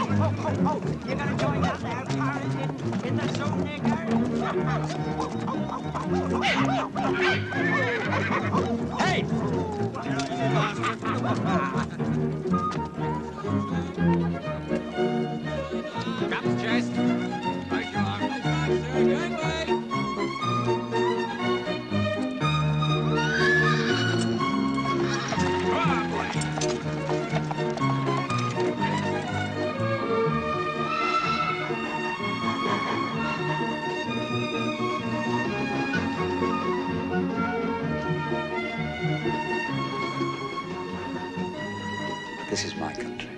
Oh, you gotta join down there, cars in the zone, nigger. Hey! Grab his chest. Right you are. Good way. This is my country.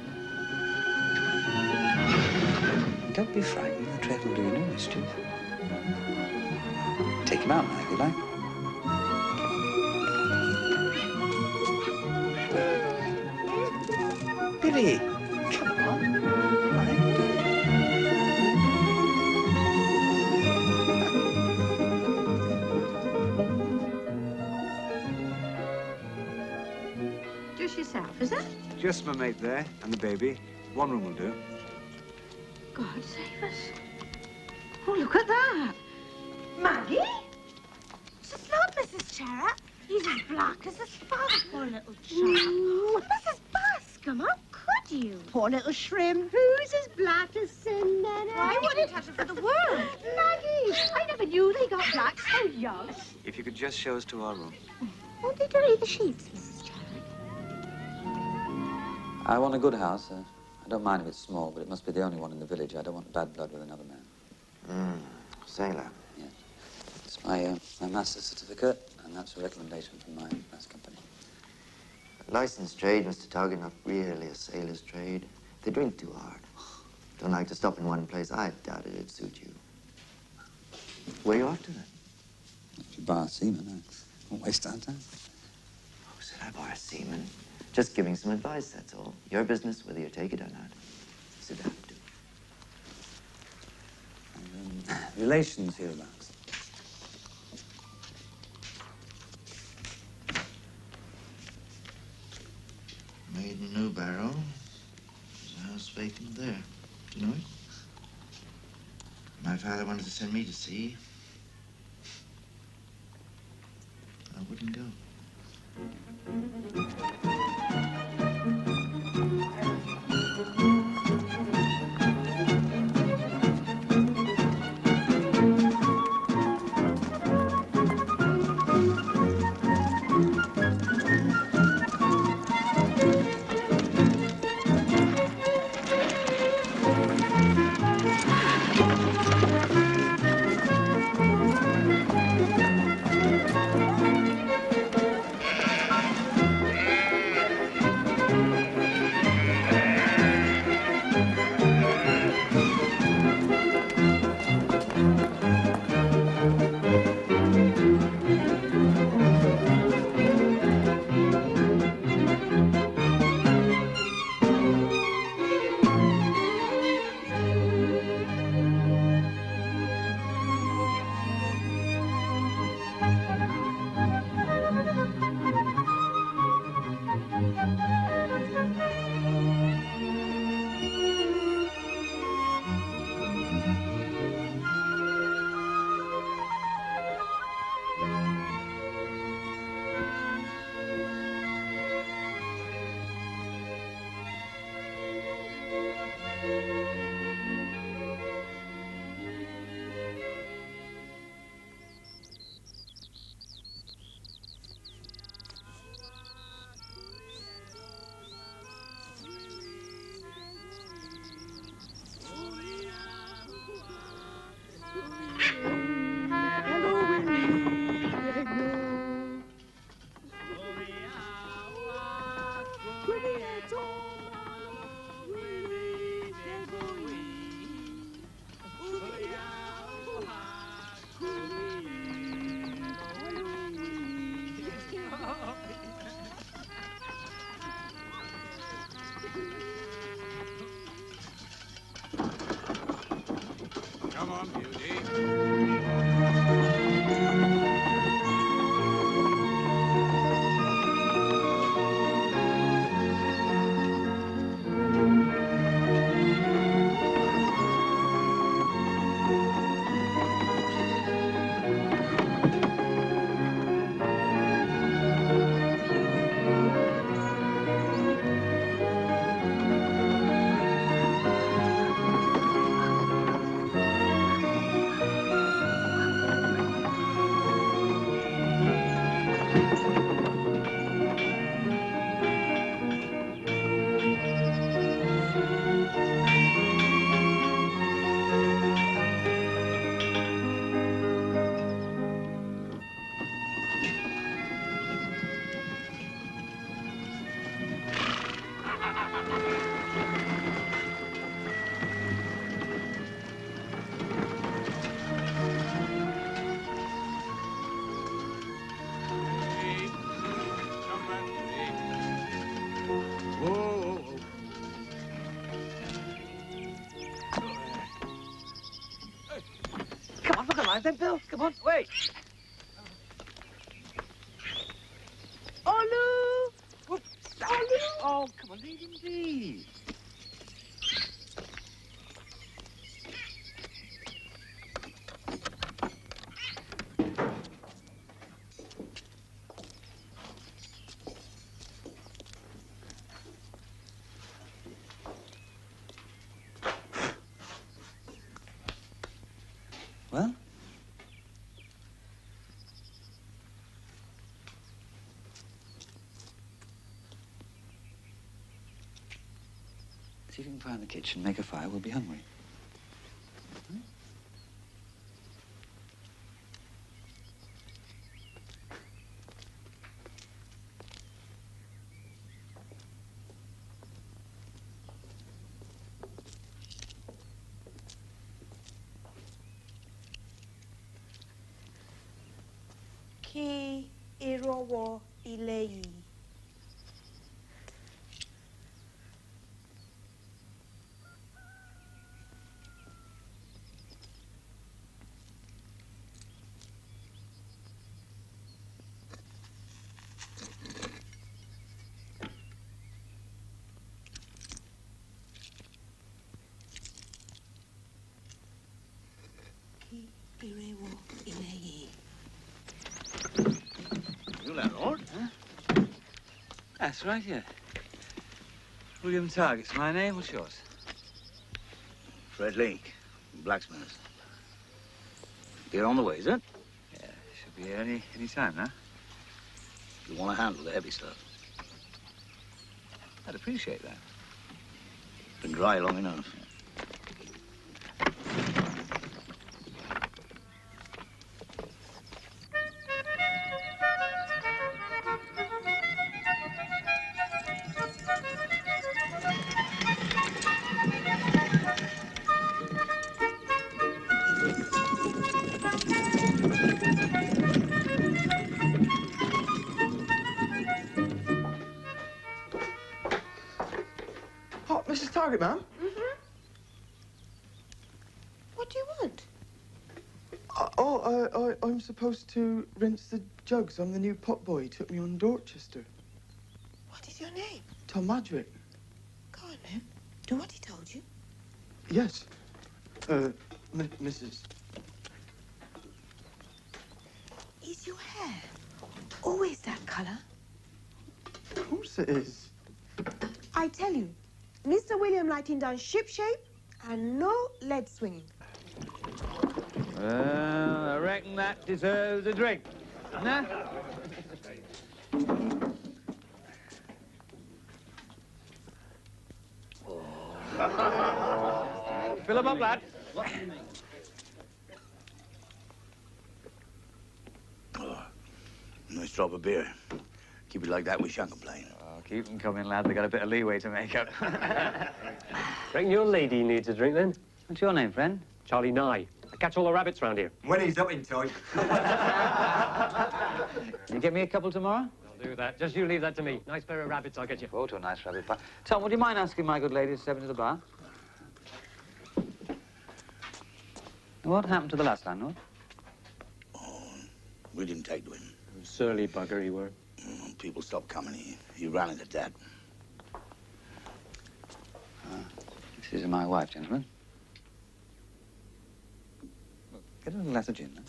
Don't be frightened. The trade will do you no mischief. Take him out now, if you like. Billy, come on. Just yourself, is it? Just my mate there and the baby. One room will do. God save us. Oh, look at that. Maggie? Just not Mrs. Cherub. He's as black as a sponge, poor little chap. Mrs. Bascom, how could you? Poor little shrimp. Who's as black as Cinderella? I wouldn't touch it for the world. Maggie, I never knew they got black so young. If you could just show us to our room. Won't they dirty the sheets, Mrs. Cherub? I want a good house. I don't mind if it's small, but it must be the only one in the village. I don't want bad blood with another man. Sailor. Yes. It's my master's certificate, and that's a recommendation from my last company. Licensed trade, Mr. Tugger, not really a sailor's trade. They drink too hard. Don't like to stop in one place. I doubt it'd suit you. Where you off to then? If you bar a seaman, I won't waste our time. Who said I bar a seaman? Just giving some advice, that's all. Your business, whether you take it or not. Sit down, do. Relations hereabouts. Made in New Barrow. There's a house vacant there. Do you know it? My father wanted to send me to sea. I wouldn't go. Come on, beauty. right then, Bill. Come on, wait. Olu! Whoop. Olu! Oh, come on, leave him be. Well? See if you can find the kitchen, make a fire, we'll be hungry. Kí ìrọwọ́ ilé yìí. Kí ìrọwọ́ ilé yìí. You landlord? Huh? That's right, yeah. William Target's my name. What's yours? Fred Lake, blacksmith. Get on the way, is it? Yeah, should be here any time now. You want to handle the heavy stuff. I'd appreciate that. Been dry long enough. Oh, Mrs. Target, ma'am? Mm-hmm. What do you want? I'm supposed to rinse the jugs. I'm the new pot boy. He took me on Dorchester. What is your name? Tom Madrick. Go on, man. Do what he told you. Yes. Mrs. Is your hair always that colour? Of course it is. I tell you, Mr. William lighting down ship shape and no lead swinging. Well, I reckon that deserves a drink. Nah? Fill 'em up, lad. Oh, nice drop of beer. Keep it like that, we shan't complain. Oh, keep them coming, lad. They got a bit of leeway to make up. Reckon your lady needs a drink, then? What's your name, friend? Charlie Nye. I catch all the rabbits round here. When he's up in time. Can you get me a couple tomorrow? I'll do that. Just you leave that to me. Nice pair of rabbits, I'll get you. Oh, to a nice rabbit pie. Tom, would you mind asking my good lady to step into the bar? What happened to the last landlord? Oh, we didn't take to him. Surly bugger he were. People stopped coming. He ran into that. This is my wife, gentlemen. Look, get a little less of gin, then.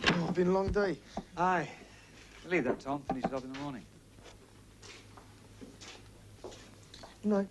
Oh, it's been a long day. Aye. Leave that, Tom. Finish it off in the morning. No.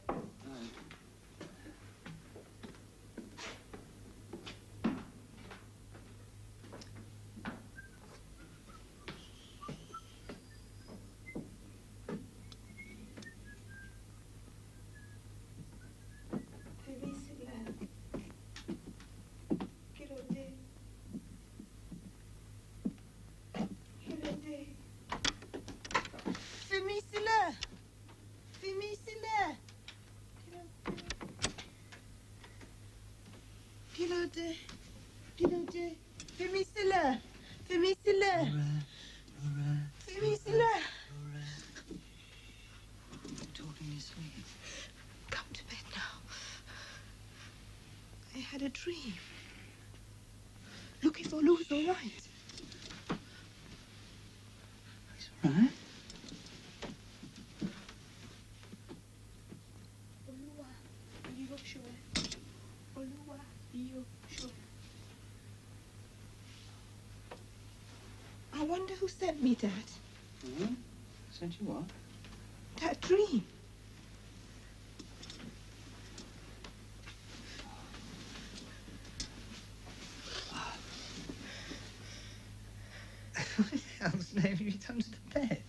Fais-moi cela. Talking in your sleep. Come to bed now. I had a dream. Look if Olu's all right. All right. I wonder who sent me that. Mm-hmm. Sent you what? That dream. What the hell's name have you done to the bed?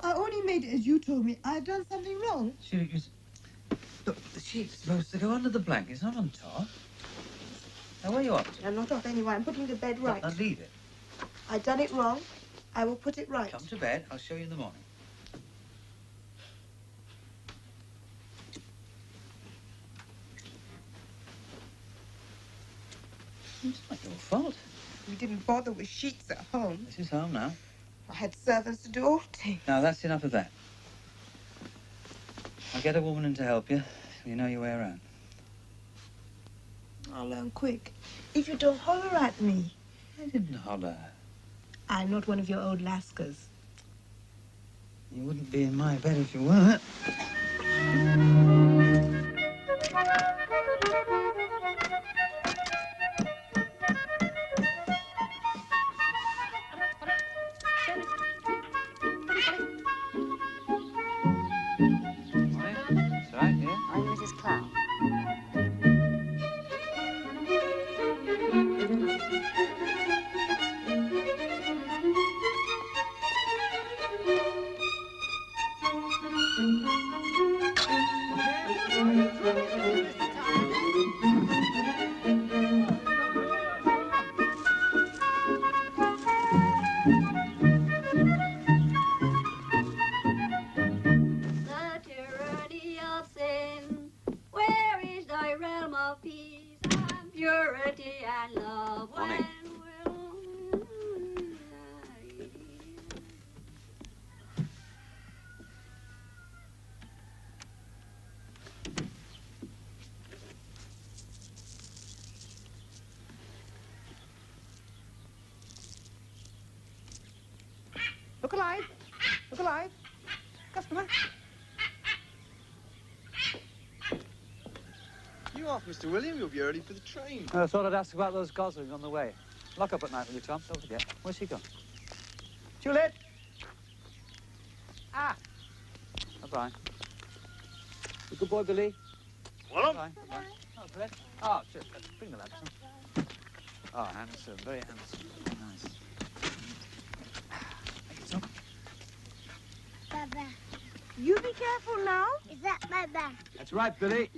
I only made it as you told me. I've done something wrong. Look, the sheet's supposed to go under the blankets, not on top. Now, where are you up to? I'm not off anyway. I'm putting the bed right. Now, leave it. I've done it wrong. I will put it right. Come to bed. I'll show you in the morning. It's not your fault. We didn't bother with sheets at home. This is home now. I had servants to do all things. Now, that's enough of that. I'll get a woman in to help you. So you know your way around. I'll learn quick. If you don't holler at me. I didn't holler. I'm not one of your old lascars. You wouldn't be in my bed if you weren't. That's right, yeah. I'm Mrs. Clow. The tyranny of sin, where is thy realm of peace and purity and love? Honey. When will Look alive. Look alive. Customer. You off, Mr. William? You'll be early for the train. I thought I'd ask about those goslings on the way. Lock up at night, will you, Tom? Don't forget. Where's she gone? Juliet! Ah! Bye-bye. You good boy, Billy? Well, Bye. Bye. Oh, Fred. Oh, sure. Bring the lads. Oh, handsome. Very handsome. Nice. Thank you, Tom. Baba. You be careful now. Is that Baba? That's right, Billy.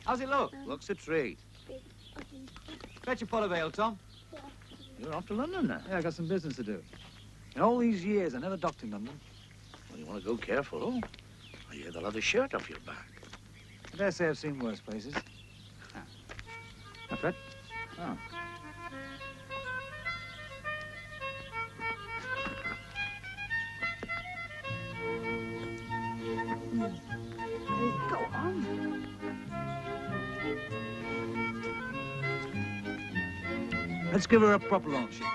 How's it look? Looks a treat. Fetch a pot of ale, Tom. You're off to London now. Yeah, I got some business to do. In all these years, I never docked in London. Well, you want to go careful, oh? You had the leather shirt off your back. I dare say I've seen worse places. Hi, Fred. Oh. Go on. Let's give her a proper launching.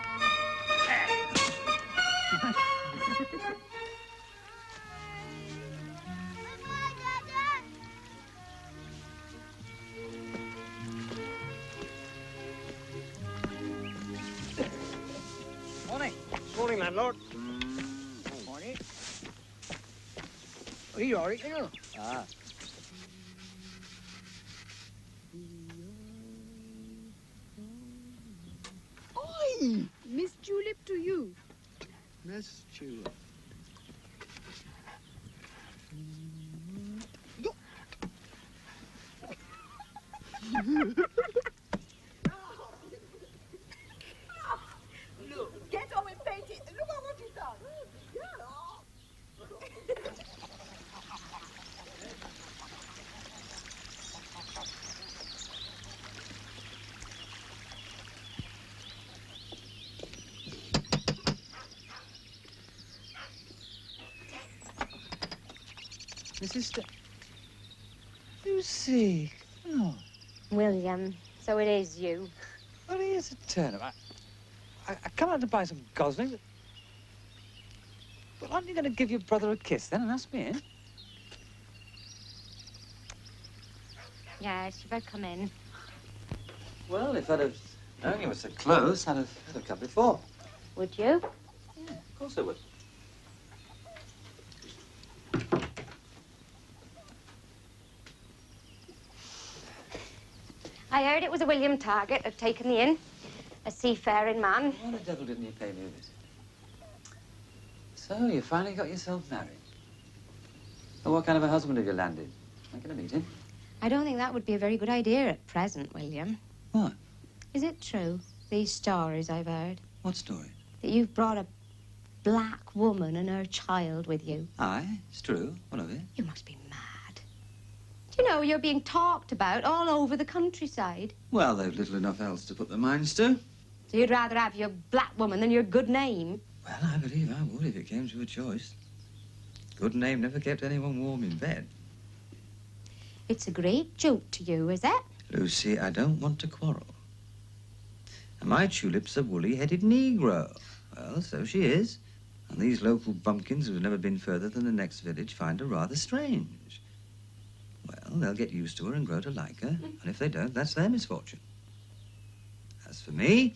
Morning. morning, landlord. Morning. Are you all right there? Ah. Oi! Miss Julep to you. Miss Julep. Look, get on and paint it. Look at what you've done. Mrs. Lucy. Oh, William, so it is you. well, here's a turnip. I come out to buy some gosling. Well, aren't you going to give your brother a kiss then and ask me in? Yes, you better come in. Well, if I'd have known you were so close, I'd have come before. Would you? Yeah, of course I would. I heard it was a William Target had taken the inn. A seafaring man. Why the devil didn't you pay me a visit? So, you finally got yourself married. Well, what kind of a husband have you landed? Am I going to meet him? I don't think that would be a very good idea at present, William. What? Is it true, these stories I've heard, What story? that you've brought a black woman and her child with you? Aye, it's true. What of it? You must be mad. Do you know you're being talked about all over the countryside? Well, they've little enough else to put their minds to. So you'd rather have your black woman than your good name? Well, I believe I would if it came to a choice. Good name never kept anyone warm in bed. It's a great joke to you, is it? Lucy, I don't want to quarrel. And my tulip's a woolly-headed Negro. Well, so she is. And these local bumpkins who've never been further than the next village find her rather strange. Well, they'll get used to her and grow to like her. And if they don't, that's their misfortune. As for me,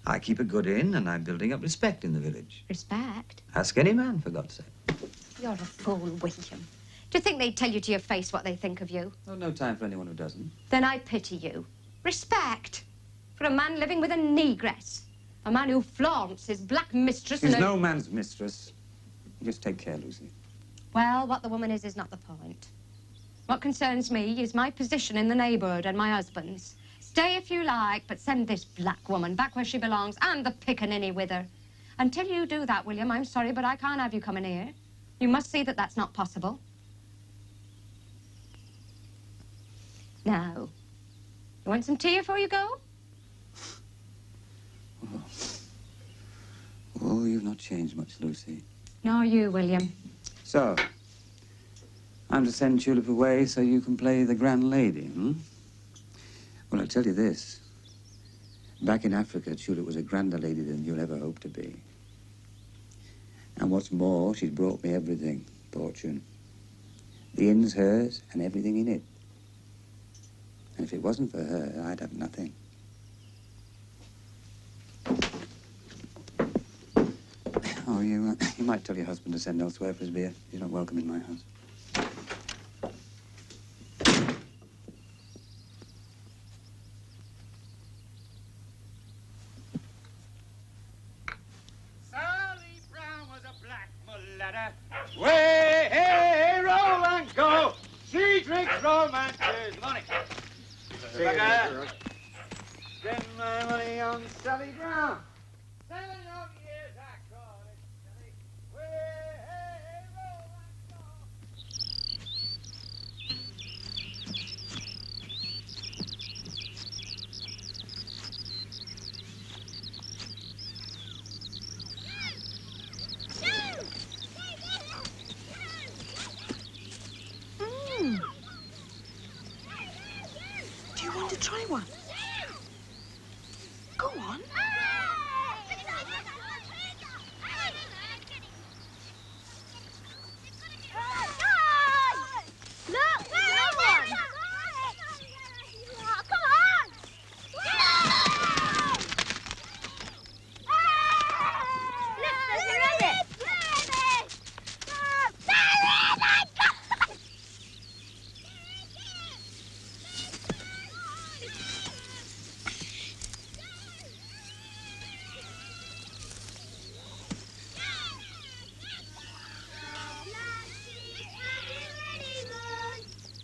I keep a good inn and I'm building up respect in the village. Respect? Ask any man, for God's sake. You're a fool, William. Do you think they'd tell you to your face what they think of you? Oh, no time for anyone who doesn't. Then I pity you. Respect for a man living with a negress. A man who flaunts his black mistress She's and no man's mistress. Just take care, Lucy. Well, what the woman is not the point. What concerns me is my position in the neighbourhood and my husband's. Stay if you like, but send this black woman back where she belongs and the pickaninny with her. Until you do that, William, I'm sorry, but I can't have you coming here. You must see that that's not possible. Now, you want some tea before you go? Oh, you've not changed much, Lucy. Nor you, William. So, I'm to send Tulip away so you can play the grand lady, hmm? Well, I'll tell you this. Back in Africa, Tulip was a grander lady than you'll ever hope to be. And what's more, she's brought me everything, fortune. The inn's hers and everything in it. And if it wasn't for her, I'd have nothing. Oh, you might tell your husband to send elsewhere for his beer. He's not welcome in my house. Sally Brown was a black mulatta. Way, hey, roll and go. She drinks romances. Money. Spend my money on Sally Brown. 7 long years I call it Sally. Way, hey, roll and go. Do you want to try one? Go on. Look, no one! Come on!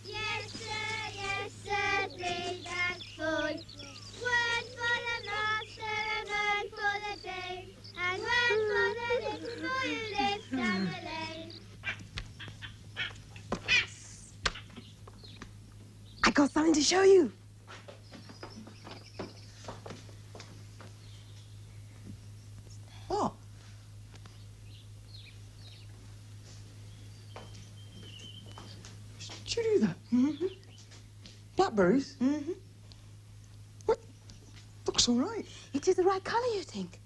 Yes, sir, please and food. Word for the master and word for the dame, and word for the little boy who lives down the lane. I got something to show you. blackberries? Mm-hmm. What? Looks all right. It is the right colour, you think?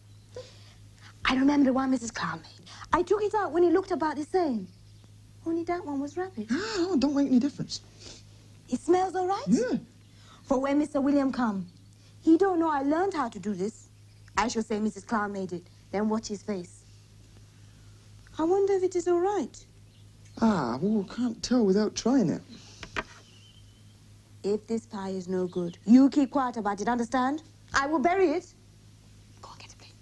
I remember the one Mrs. Clown made. I took it out when he looked about the same. Only that one was rabbit. Ah, don't make any difference. It smells all right? Yeah. For when Mr. William come, he don't know I learned how to do this. I shall say Mrs. Clown made it, then watch his face. I wonder if it is all right. Ah, well, can't tell without trying it. If this pie is no good, you keep quiet about it, understand? I will bury it. Go and get a plate.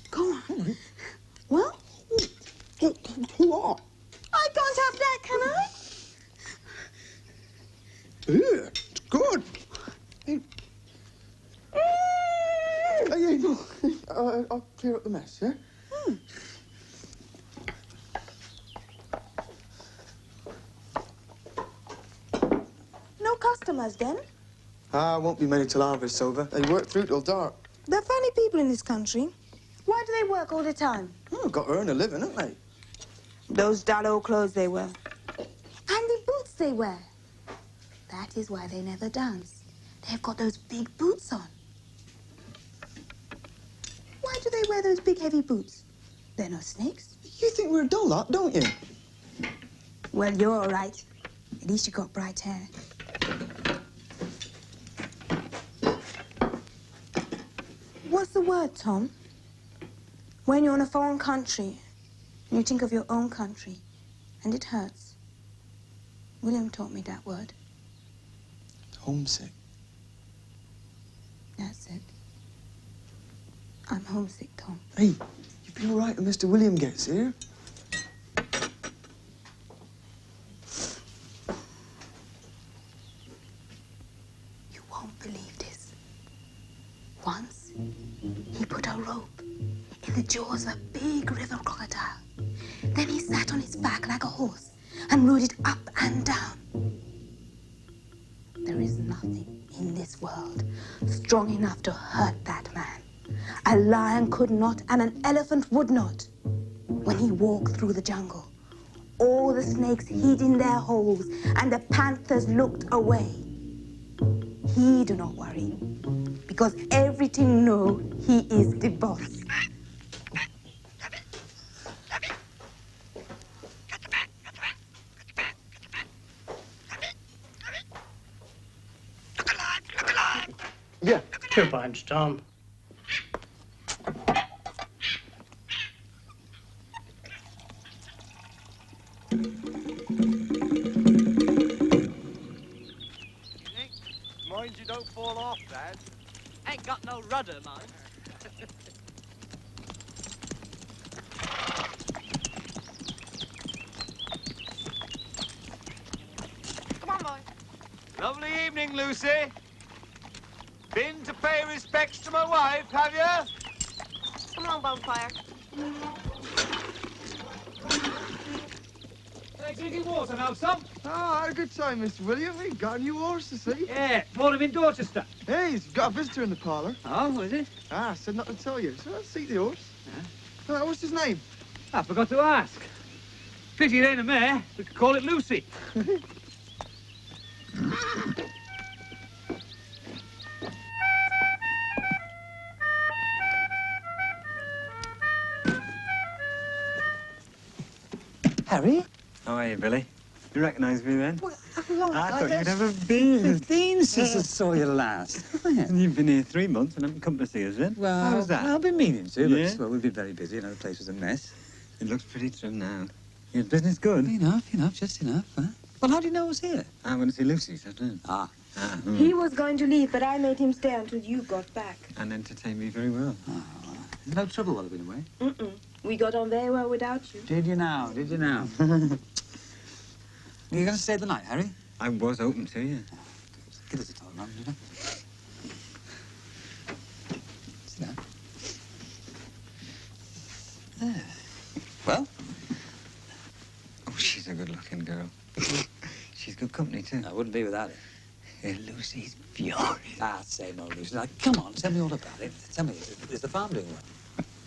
Go on. All right. Well? What? I can't have that, can I? Yeah, it's good. Hey. Hey, no. I'll clear up the mess, yeah? No customers, then? Ah, won't be many till harvest's over. They work through till dark. They're funny people in this country. Why do they work all the time? Oh, got to earn a living, haven't they? Those dull old clothes they wear. And the boots they wear. That is why they never dance. They've got those big boots on. Why do they wear those big, heavy boots? They're no snakes. You think we're a dull lot, don't you? Well, you're all right. At least you got bright hair. What's the word, Tom? When you're in a foreign country, and you think of your own country, and it hurts. William taught me that word. Homesick. That's it. I'm homesick, Tom. Hey, you'll be all right when Mr. William gets here. You won't believe this. Once, he put a rope in the jaws of a big river crocodile. Then he sat on its back like a horse and rode it up and down. There is nothing in this world strong enough to hurt that man. A lion could not and an elephant would not. When he walked through the jungle, all the snakes hid in their holes and the panthers looked away. He do not worry, because everything know he is the boss. Yeah. 2 pints, Tom. Mind you don't fall off, Dad. Ain't got no rudder, mind. Come on, boy. Lovely evening, Lucy. Been to pay respects to my wife, have you? Come along, Bonfire. Drinking water now, son? Oh, I had a good time, Mr. William. We got a new horse to see. Yeah, bought him in Dorchester. Hey, he's got a visitor in the parlour. Oh, is it? Ah, said not to tell you. So let's see the horse. What's his name? I forgot to ask. Pity it ain't a mare. We could call it Lucy. Harry? How are you, Billy? You recognise me then? Well, I thought you'd never been. 15 since I saw you last. And you've been here 3 months and haven't come to see us then? Well, how's that? I've been meaning to, but Yeah? well, we've been very busy. You know, the place was a mess. It looks pretty trim now. Your business good? Enough, just enough. Huh? Well, how do you know I was here? I'm going to see Lucy this afternoon. Ah. He was going to leave, but I made him stay until you got back. And entertain me very well. There's no trouble while I've been away. Mm-mm. We got on very well without you. Did you now? Did you now? You're going to stay the night, Harry? I was open to you. Give us a talk, man, you know. Sit down. There. Well? Oh, she's a good-looking girl. She's good company, too. I wouldn't be without it. Lucy's furious. Ah, say no, Lucy. Now, come on, tell me all about it. Tell me, is the farm doing well?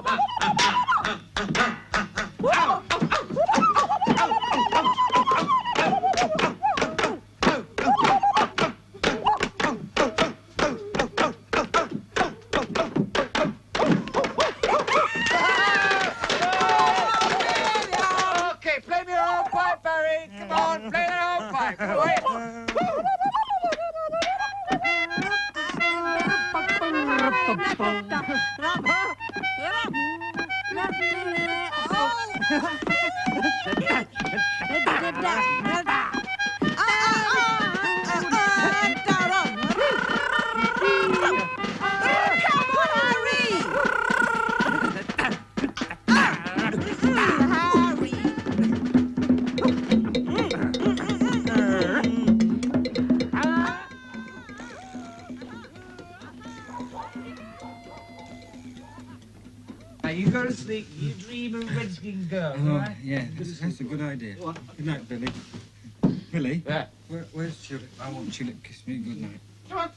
Okay, play me your own pipe, Barry. Come on, play that old pipe. Wait. Now you go to sleep. You dream of red-skinned girls, all right? Yeah, that's a good idea. Good night, Billy. Billy? Yeah. Where's Tulip? I want Tulip to kiss me. Good night. Come on.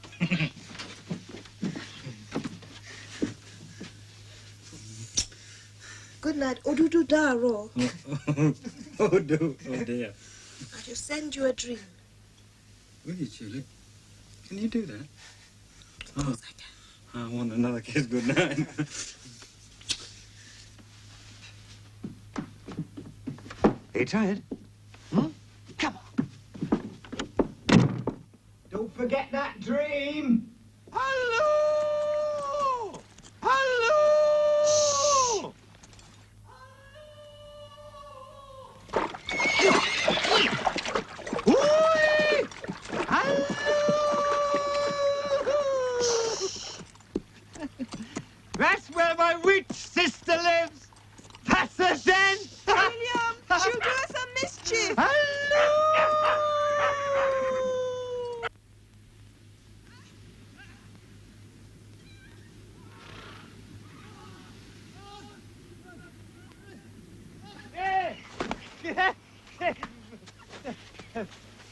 Good night. Odudu-daro. Oh, dear. I shall send you a dream. Will you, Tulip? Can you do that? Of course I can. I want another kiss. Good night. Are you tired? Hmm? Come on. Don't forget that dream. Hello! Hello! Ooh-wee! That's where my witch sister lives. That's the den. William, she'll do us a mischief.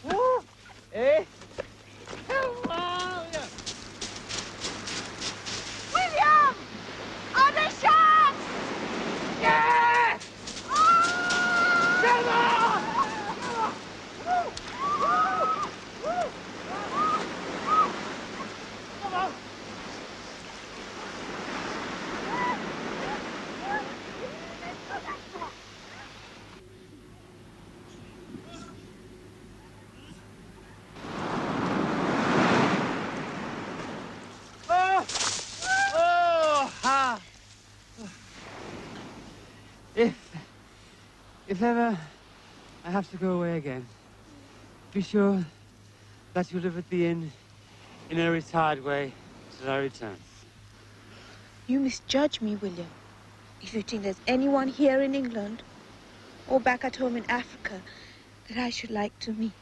Woo! Eh? William! On the shot! Yeah! Come on! Come on! Oh! Oh! Ha! If ever I have to go away again, be sure that you live at the inn in a retired way till I return. You misjudge me, William, if you think there's anyone here in England or back at home in Africa that I should like to meet.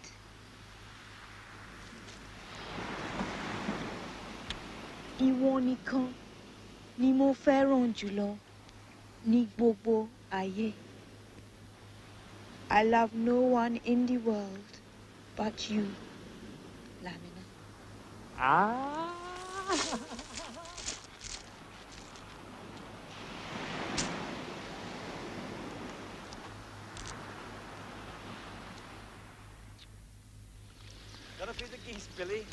Ìwọ nìkan ni mo fẹ́ràn jùlọ ní gbogbo ayé. I love no one in the world but you, Lamina. Ah! Gotta feed the geese, Billy.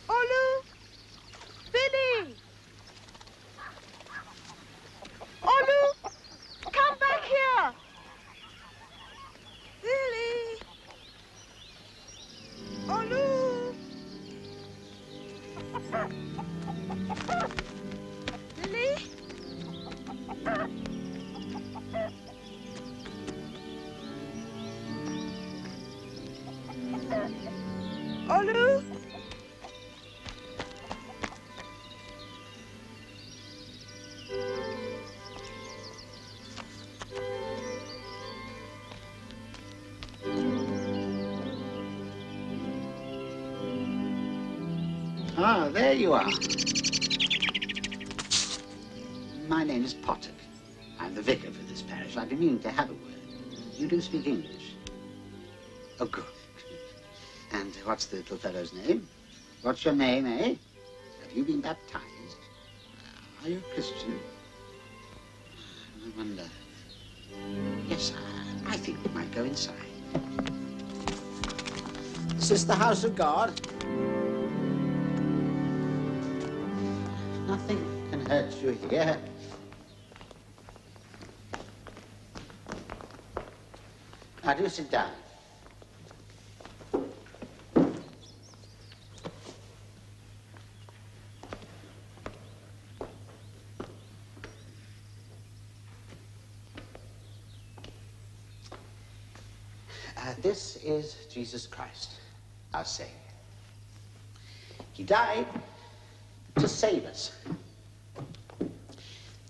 Olu! Billy! Ah, there you are. My name is Potter. I'm the vicar for this parish. I've been meaning to have a word. You do speak English? Oh, good. And what's the little fellow's name? What's your name, eh? Have you been baptized? Are you a Christian? I wonder. Yes, I think we might go inside. Is this the house of God? Nothing can hurt you here. Now, do sit down. This is Jesus Christ, our Savior. He died to save us.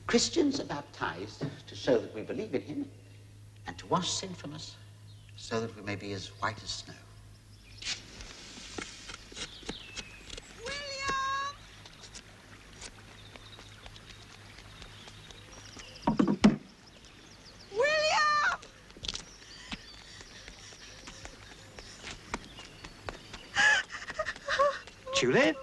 Christians are baptized to show that we believe in him and to wash sin from us so that we may be as white as snow. Tulip?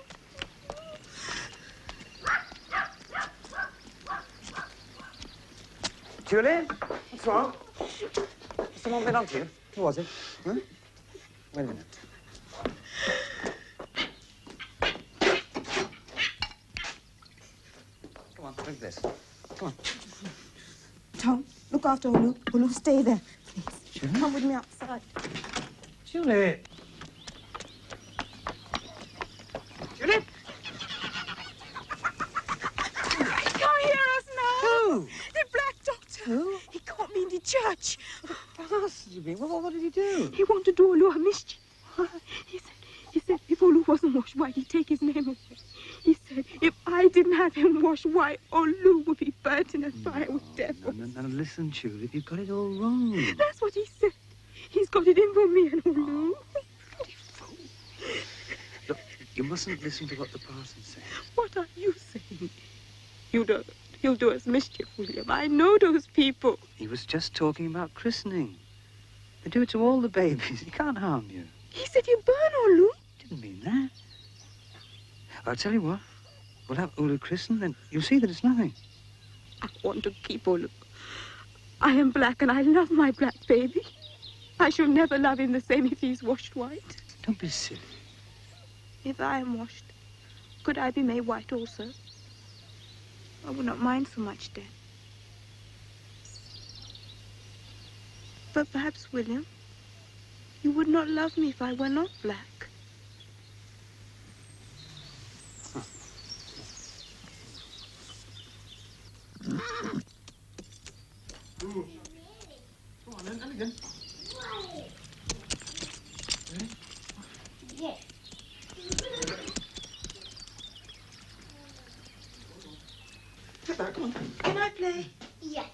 Tulip? What's wrong? Has someone been on to you? Who was it? Huh? Wait a minute. Come on, drink this. Come on. Tom, look after Olu. Olu, stay there, please. Come with me outside. Tulip! Tulip! He can't hear us now. Who? The black doctor. Who? He caught me in the church. Bastard, you mean? What did he do? He wanted to do Olu a mischief. He said if Olu wasn't washed white, he'd take his name away. He said if I didn't have him washed white, Olu would be burnt in a fire with devils. No, listen, Tulip, you've got it all wrong. That's what he said. He's got it in for me and Olu. Look, you mustn't listen to what the parson says. What are you saying? He'll do us mischief, William. I know those people. He was just talking about christening. They do it to all the babies. He can't harm you. He said you burn Olu. Didn't mean that. I'll tell you what. We'll have Olu christened, then you'll see that it's nothing. I want to keep Olu. I am black and I love my black baby. I shall never love him the same if he's washed white. Don't be silly. If I am washed, could I be made white also? I would not mind so much then. But perhaps, William, you would not love me if I were not black. Ooh. Come on then, and again. Yes. Get that, come on. Can I play? Yes.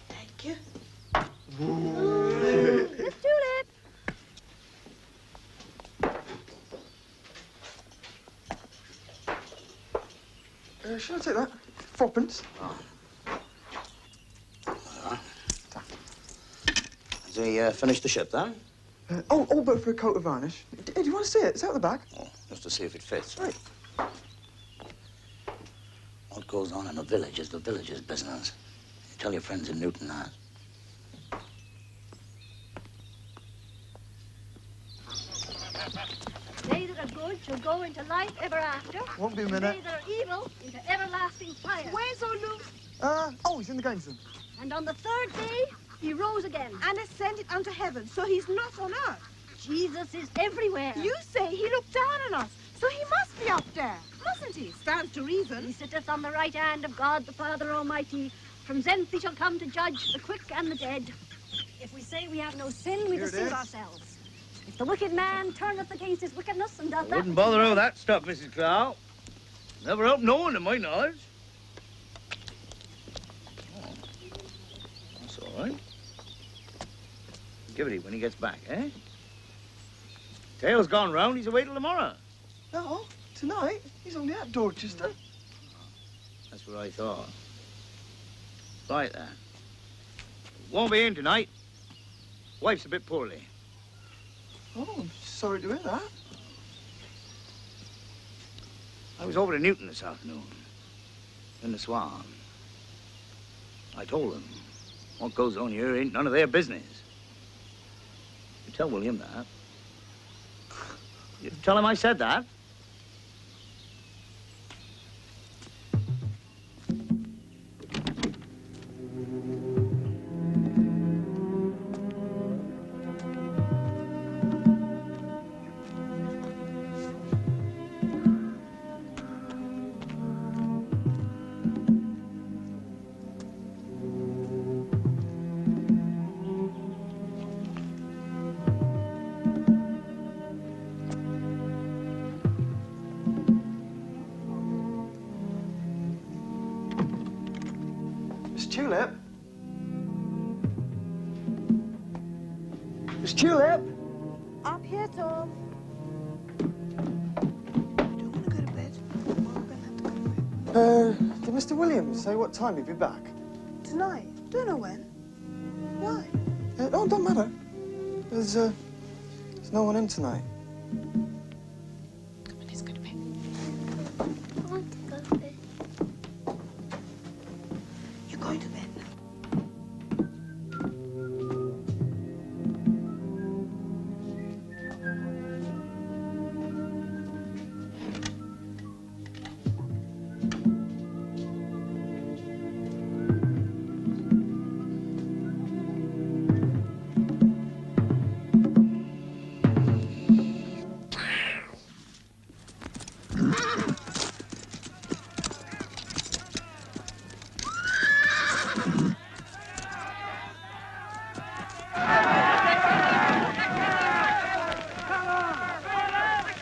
Thank you. Miss Tulip. Shall I take that? 4pence. Has he finished the ship, then? All but for a coat of varnish. Do you want to see it? It's out the back. Oh, just to see if it fits. Right. What goes on in a village is the village's business. You tell your friends in Newton that. They that are good shall go into life ever after. Won't be a and minute. they that are evil into everlasting fire. Where's Olu? Oh, he's in the games room. And on the third day, he rose again. And ascended unto heaven, so he's not on earth. Jesus is everywhere. You say he looked down on us, so he must be up there, mustn't he? Stands to reason. He sitteth on the right hand of God the Father Almighty. From thence he shall come to judge the quick and the dead. If we say we have no sin, we Here it deceive is. ourselves. If the wicked man turneth against his wickedness and doth that... Wouldn't bother over that stuff, Mrs. Crow. Never helped no one to my knowledge. Oh, that's all right. Give it when he gets back, eh? Tale's gone round, he's away till tomorrow. No, tonight. He's only at Dorchester. That's what I thought. Right then. Won't be in tonight. Wife's a bit poorly. Oh, I'm sorry to hear that. I was over to Newton this afternoon. In the Swan. I told them what goes on here ain't none of their business. You tell William that. You tell him I said that. Miss Tulip? Miss Tulip? Up here, Tom. Did Mr. Williams say what time he'd be back? Tonight. Don't know when. Why? Oh, don't matter. There's no one in tonight. Come on, let's go to bed. I want to go to bed. You're going to bed now.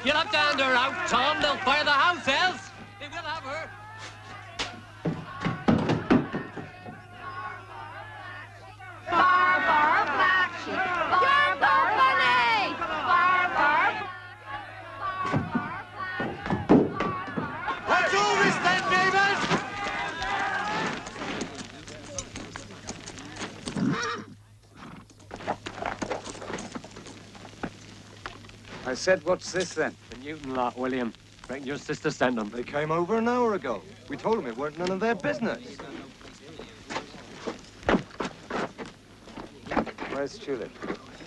You'll have to hand her out, Tom. They'll fire the house else. They will have her. Bar, bar, black sheep. Bar, bar, bunny. Bar, bar, What's all this then, neighbours? I said, what's this then? The Newton lot, William. Reckon your sister sent them. They came over an hour ago. We told them it weren't none of their business. Where's Tulip?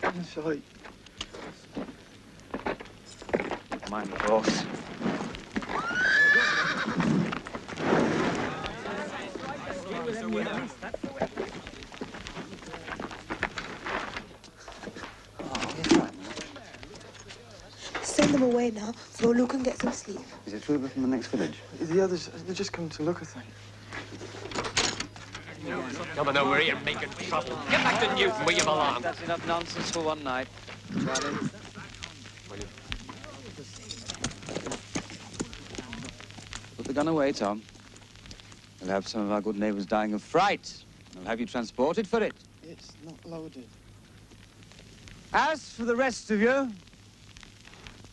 Inside. Mind the horse. Send them away now, so Luke can get some sleep. Is it Tulip from the next village? The others, they're just come to look, I think. Coming over here making trouble. Get back to Newton where you belong. That's enough nonsense for one night, Charlie. Put the gun away, Tom. We'll have some of our good neighbors dying of fright. We'll have you transported for it. It's not loaded. As for the rest of you,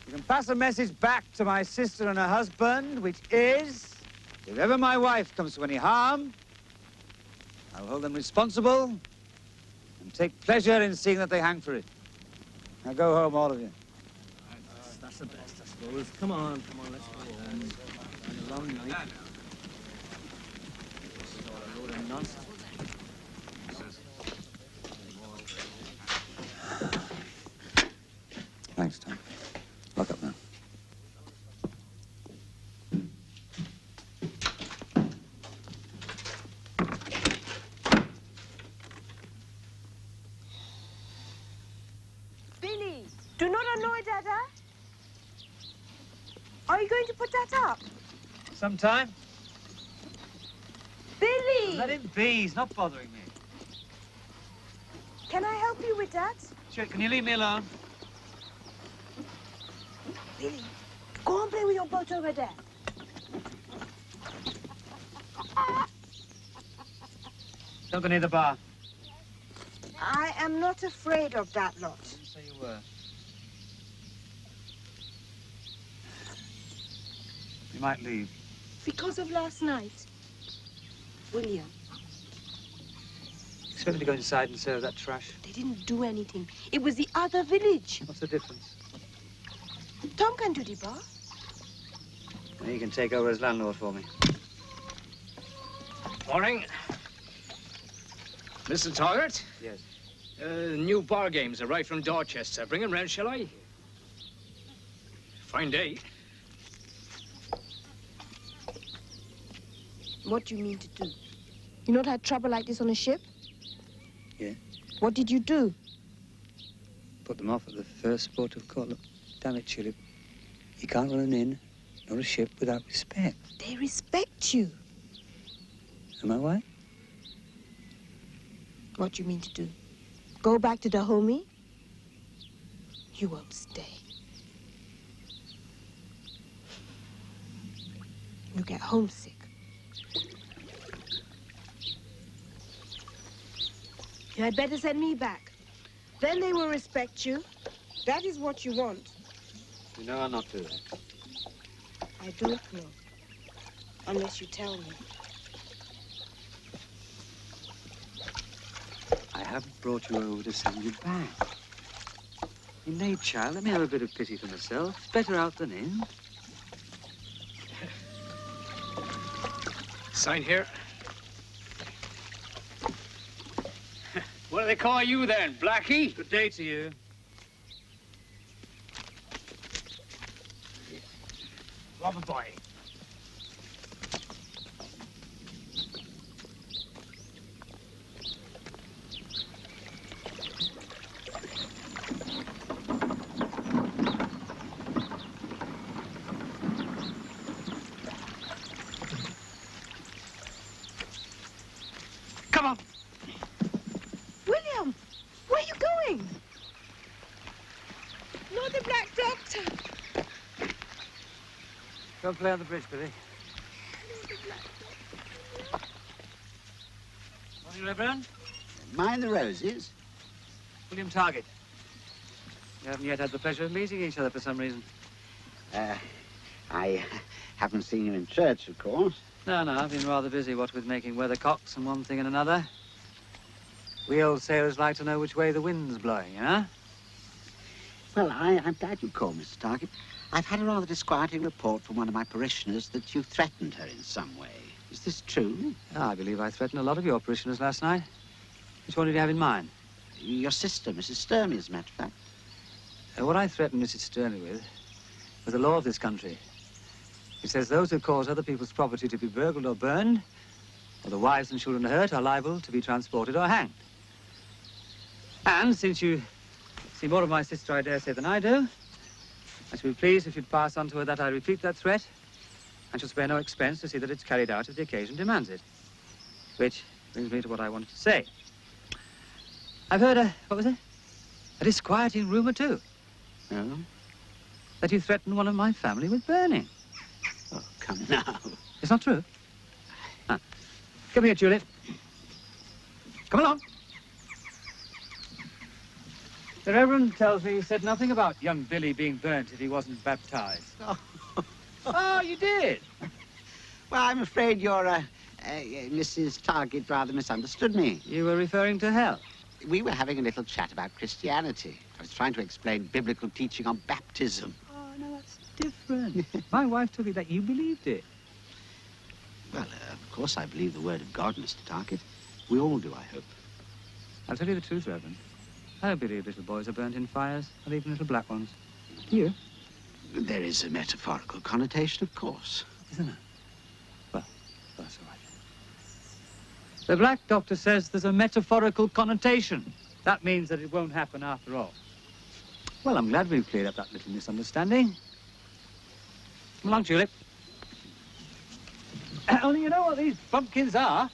you can pass a message back to my sister and her husband, which is, if ever my wife comes to any harm, I'll hold them responsible and take pleasure in seeing that they hang for it. Now go home, all of you. That's the best, I suppose. Come on, let's go home. It's a long night. A load of nonsense. Thanks, Tom. Lock up now. Billy, do not annoy Dada. Are you going to put that up? Sometime. Billy! Let him be. He's not bothering me. Can I help you with that? Sure, can you leave me alone? Billy, go and play with your boat over there. Don't go near the bar. I am not afraid of that lot. Didn't say you were. You might leave. Because of last night. William, Expect me to go inside and serve that trash? they didn't do anything. It was the other village. What's the difference? Tom can do the bar. Well, he can take over as landlord for me. Morning. Mr. Toggart? Yes. New bar games arrived from Dorchester. Bring 'em round, shall I? Fine day. What do you mean to do? You not had trouble like this on a ship? Yeah. What did you do? Put them off at the first port of call. Look, damn it, Tulip. You can't run an inn nor a ship without respect. They respect you. Am I right? What do you mean to do? Go back to the homie? You won't stay. You get homesick. You had better send me back. Then they will respect you. That is what you want. You know I'll not do that. I don't know. Unless you tell me. I haven't brought you over to send you back. Indeed, child, let me have a bit of pity for myself. It's better out than in. Sign here. What do they call you then, Blackie? Good day to you. Robber boy. Come on. William, where are you going? Not the Black Doctor. Go and play on the bridge, Billy. Morning, Reverend. Mind the roses? William Target. We haven't yet had the pleasure of meeting each other for some reason. I haven't seen you in church, of course. No, I've been rather busy, what with making weathercocks and one thing and another. We old sailors like to know which way the wind's blowing, you know? Well, I'm glad you called, Mr. Target. I've had a rather disquieting report from one of my parishioners that you threatened her in some way. Is this true? I believe I threatened a lot of your parishioners last night. Which one did you have in mind? Your sister, Mrs. Sturmey, as a matter of fact. What I threatened Mrs. Sternley with was the law of this country. It says those who cause other people's property to be burgled or burned, or the wives and children hurt, are liable to be transported or hanged. And since you see more of my sister, I dare say, than I do, I should be pleased if you'd pass on to her that I repeat that threat and shall spare no expense to see that it's carried out if the occasion demands it. Which brings me to what I wanted to say. I've heard what was it? A disquieting rumor, too. Oh? That you threatened one of my family with burning. Oh, come now. It's not true. Ah. Come here, Juliet. Come along. The Reverend tells me you said nothing about young Billy being burnt if he wasn't baptized. Oh, you did? Well, I'm afraid your Mrs. Target rather misunderstood me. You were referring to hell? We were having a little chat about Christianity. I was trying to explain biblical teaching on baptism. Oh, no, that's different. My wife took it that you believed it. Well, of course I believe the word of God, Mr. Target. We all do, I hope. I'll tell you the truth, Reverend. I don't believe little boys are burnt in fires, or even little black ones. Do you? There is a metaphorical connotation, of course. Isn't there? Well, that's all right. The Black Doctor says there's a metaphorical connotation. That means that it won't happen after all. Well, I'm glad we've cleared up that little misunderstanding. Come along, Tulip. Only you know what these bumpkins are?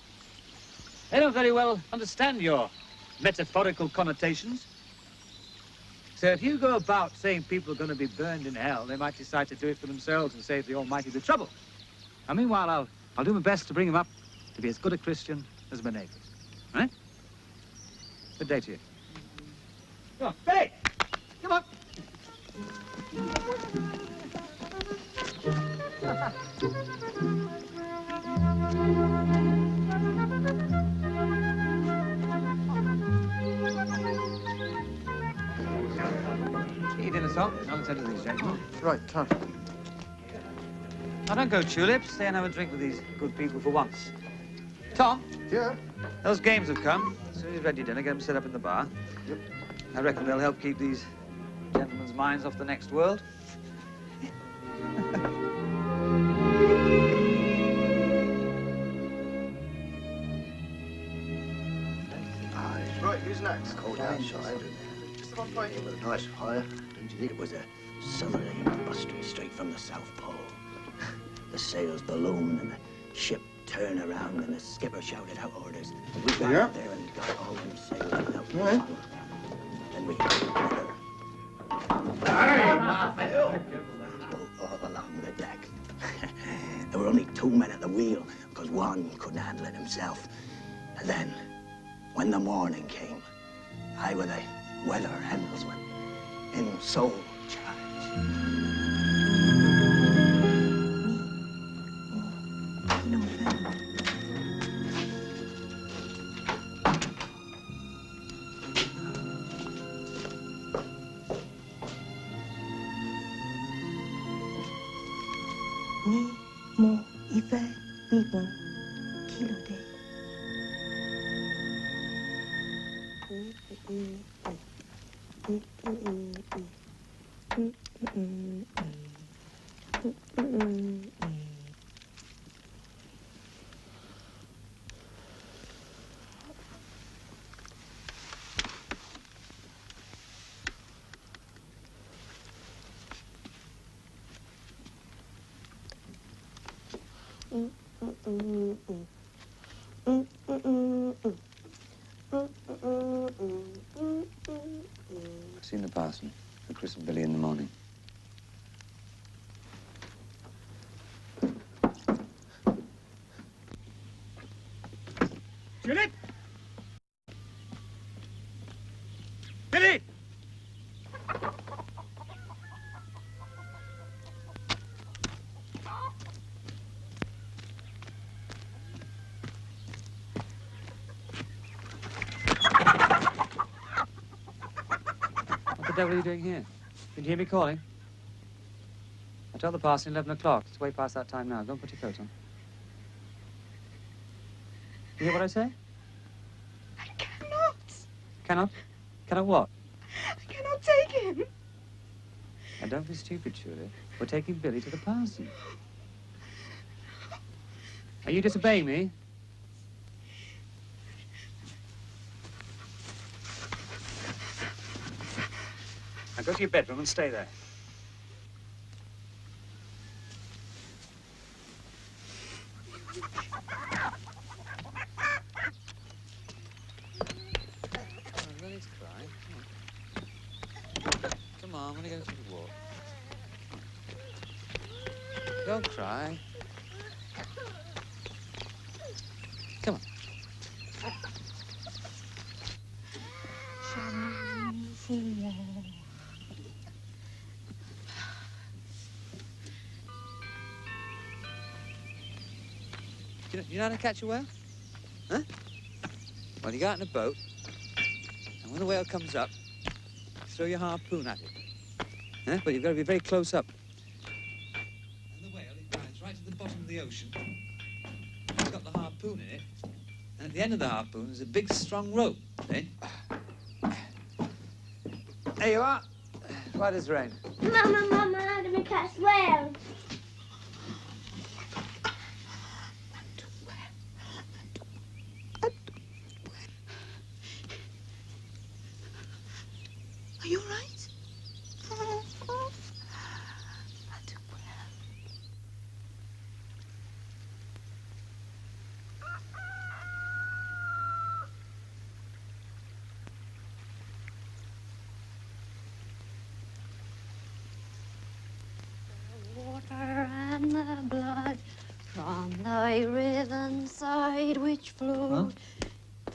They don't very well understand your metaphorical connotations. So if you go about saying people are going to be burned in hell, they might decide to do it for themselves and save the Almighty the trouble. And meanwhile, I'll do my best to bring him up to be as good a Christian as my neighbours. Right? Good day to you. Come on, Billy! Come on! Eat dinner, Tom. I'll attend to these gentlemen. Right, Tom. Now, don't go, Tulip. Stay and have a drink with these good people for once. Tom? Yeah? Those games have come. As soon as you've had your dinner, get them set up in the bar. Yep. I reckon they'll help keep these gentlemen's minds off the next world. Right, who's next? Cold outside. Just about right. It was a nice fire. Don't you think it was a southerly busting straight from the South Pole? The sails ballooned and the ship turned around and the skipper shouted out orders. And we got out there and got all them sails out. Right. Then we all along the deck. There were only 2 men at the wheel because one couldn't handle it himself. And then, when the morning came, I were the weather helmsman in sole charge. Ni mo ife bibo kilo de. I've seen the parson for Chris and Billy in the morning. Tulip! Billy! What the devil are you doing here? Did you hear me calling? I told the parson 11 o'clock. It's way past that time now. Go and put your coat on. You hear what I say? I cannot. Cannot? Cannot what? I cannot take him. Now, don't be stupid, Shirley. We're taking Billy to the parson. Are you disobeying me? Now, go to your bedroom and stay there. No need to cry. Come on, when are you going to the walk? Don't cry. Come on. You know how to catch a whale? Huh? Well, you go out in a boat, and when the whale comes up, throw your harpoon at it. Huh? But you've got to be very close up. And the whale, it dives right to the bottom of the ocean. It's got the harpoon in it, and at the end of the harpoon is a big, strong rope. See? There you are. Why does it rain? Mama, how do we catch whales? Are you all right? The water and the blood from thy riven side which flowed.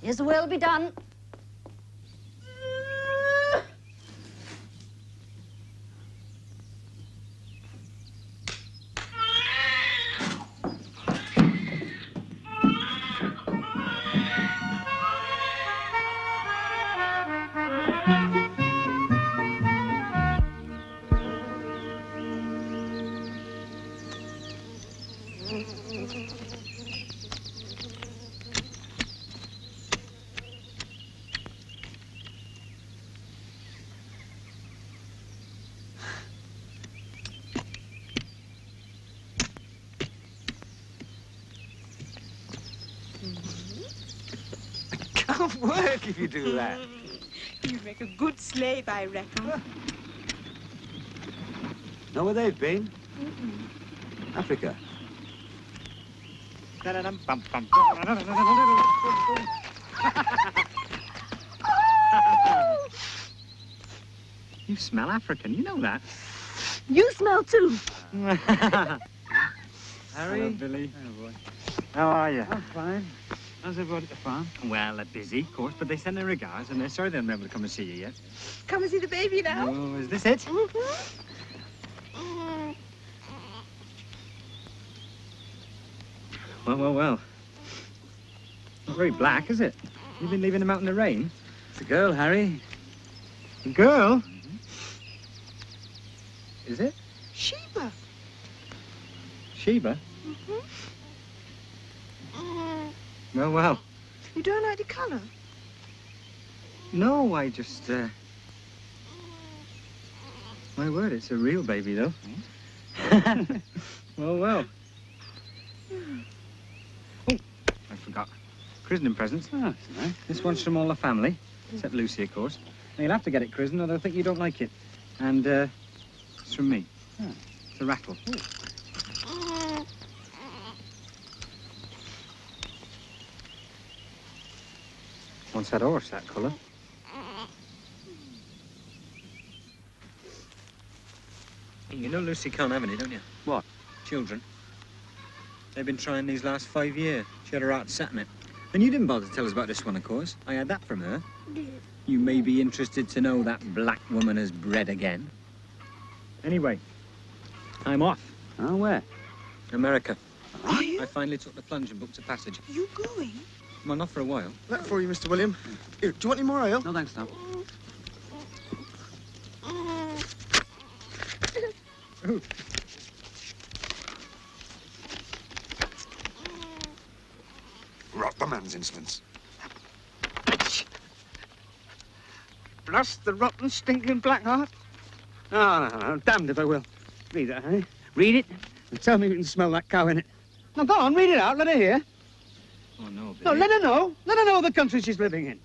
His will be done. Can't work if you do that. You'd make a good slave, I reckon. Know where they've been? Africa. You smell African, you know that. You smell too. Harry? Hello, Billy. Oh, boy. How are you? I'm fine. How's everybody at the farm? Well, they're busy, of course, but they send their regards, and they're sorry they haven't been able to come and see you yet. Come and see the baby now. Oh, is this it? Well. Not very black, is it? You've been leaving them out in the rain? It's a girl, Harry. A girl? Is it? Sheba. Sheba? Well. You don't like the colour? No, I just, my word, it's a real baby, though. Well. Oh, I forgot. Christening presents. Oh, that's nice. This one's from all the family, except Lucy, of course. Now, you'll have to get it christened, or they'll think you don't like it. And, it's from me. Oh. It's a rattle. Once that horse, that colour. You know Lucy can't have any, don't you? What? Children. They've been trying these last 5 years. She had her heart set on it. And you didn't bother to tell us about this one, of course. I had that from her. You may be interested to know that black woman has bred again. Anyway, I'm off. Oh, where? America. Are you? I finally took the plunge and booked a passage. You going? Well, not for a while. That for you, Mr. William. Here, do you want any more ale? No, thanks, no. Rot the man's insolence. Blast the rotten, stinking black heart. No, damned if I will. Read it, eh? Read it and tell me you can smell that cow in it. Now, go on, read it out, let her hear. Oh, no, Billy. No, let her know. Let her know the country she's living in.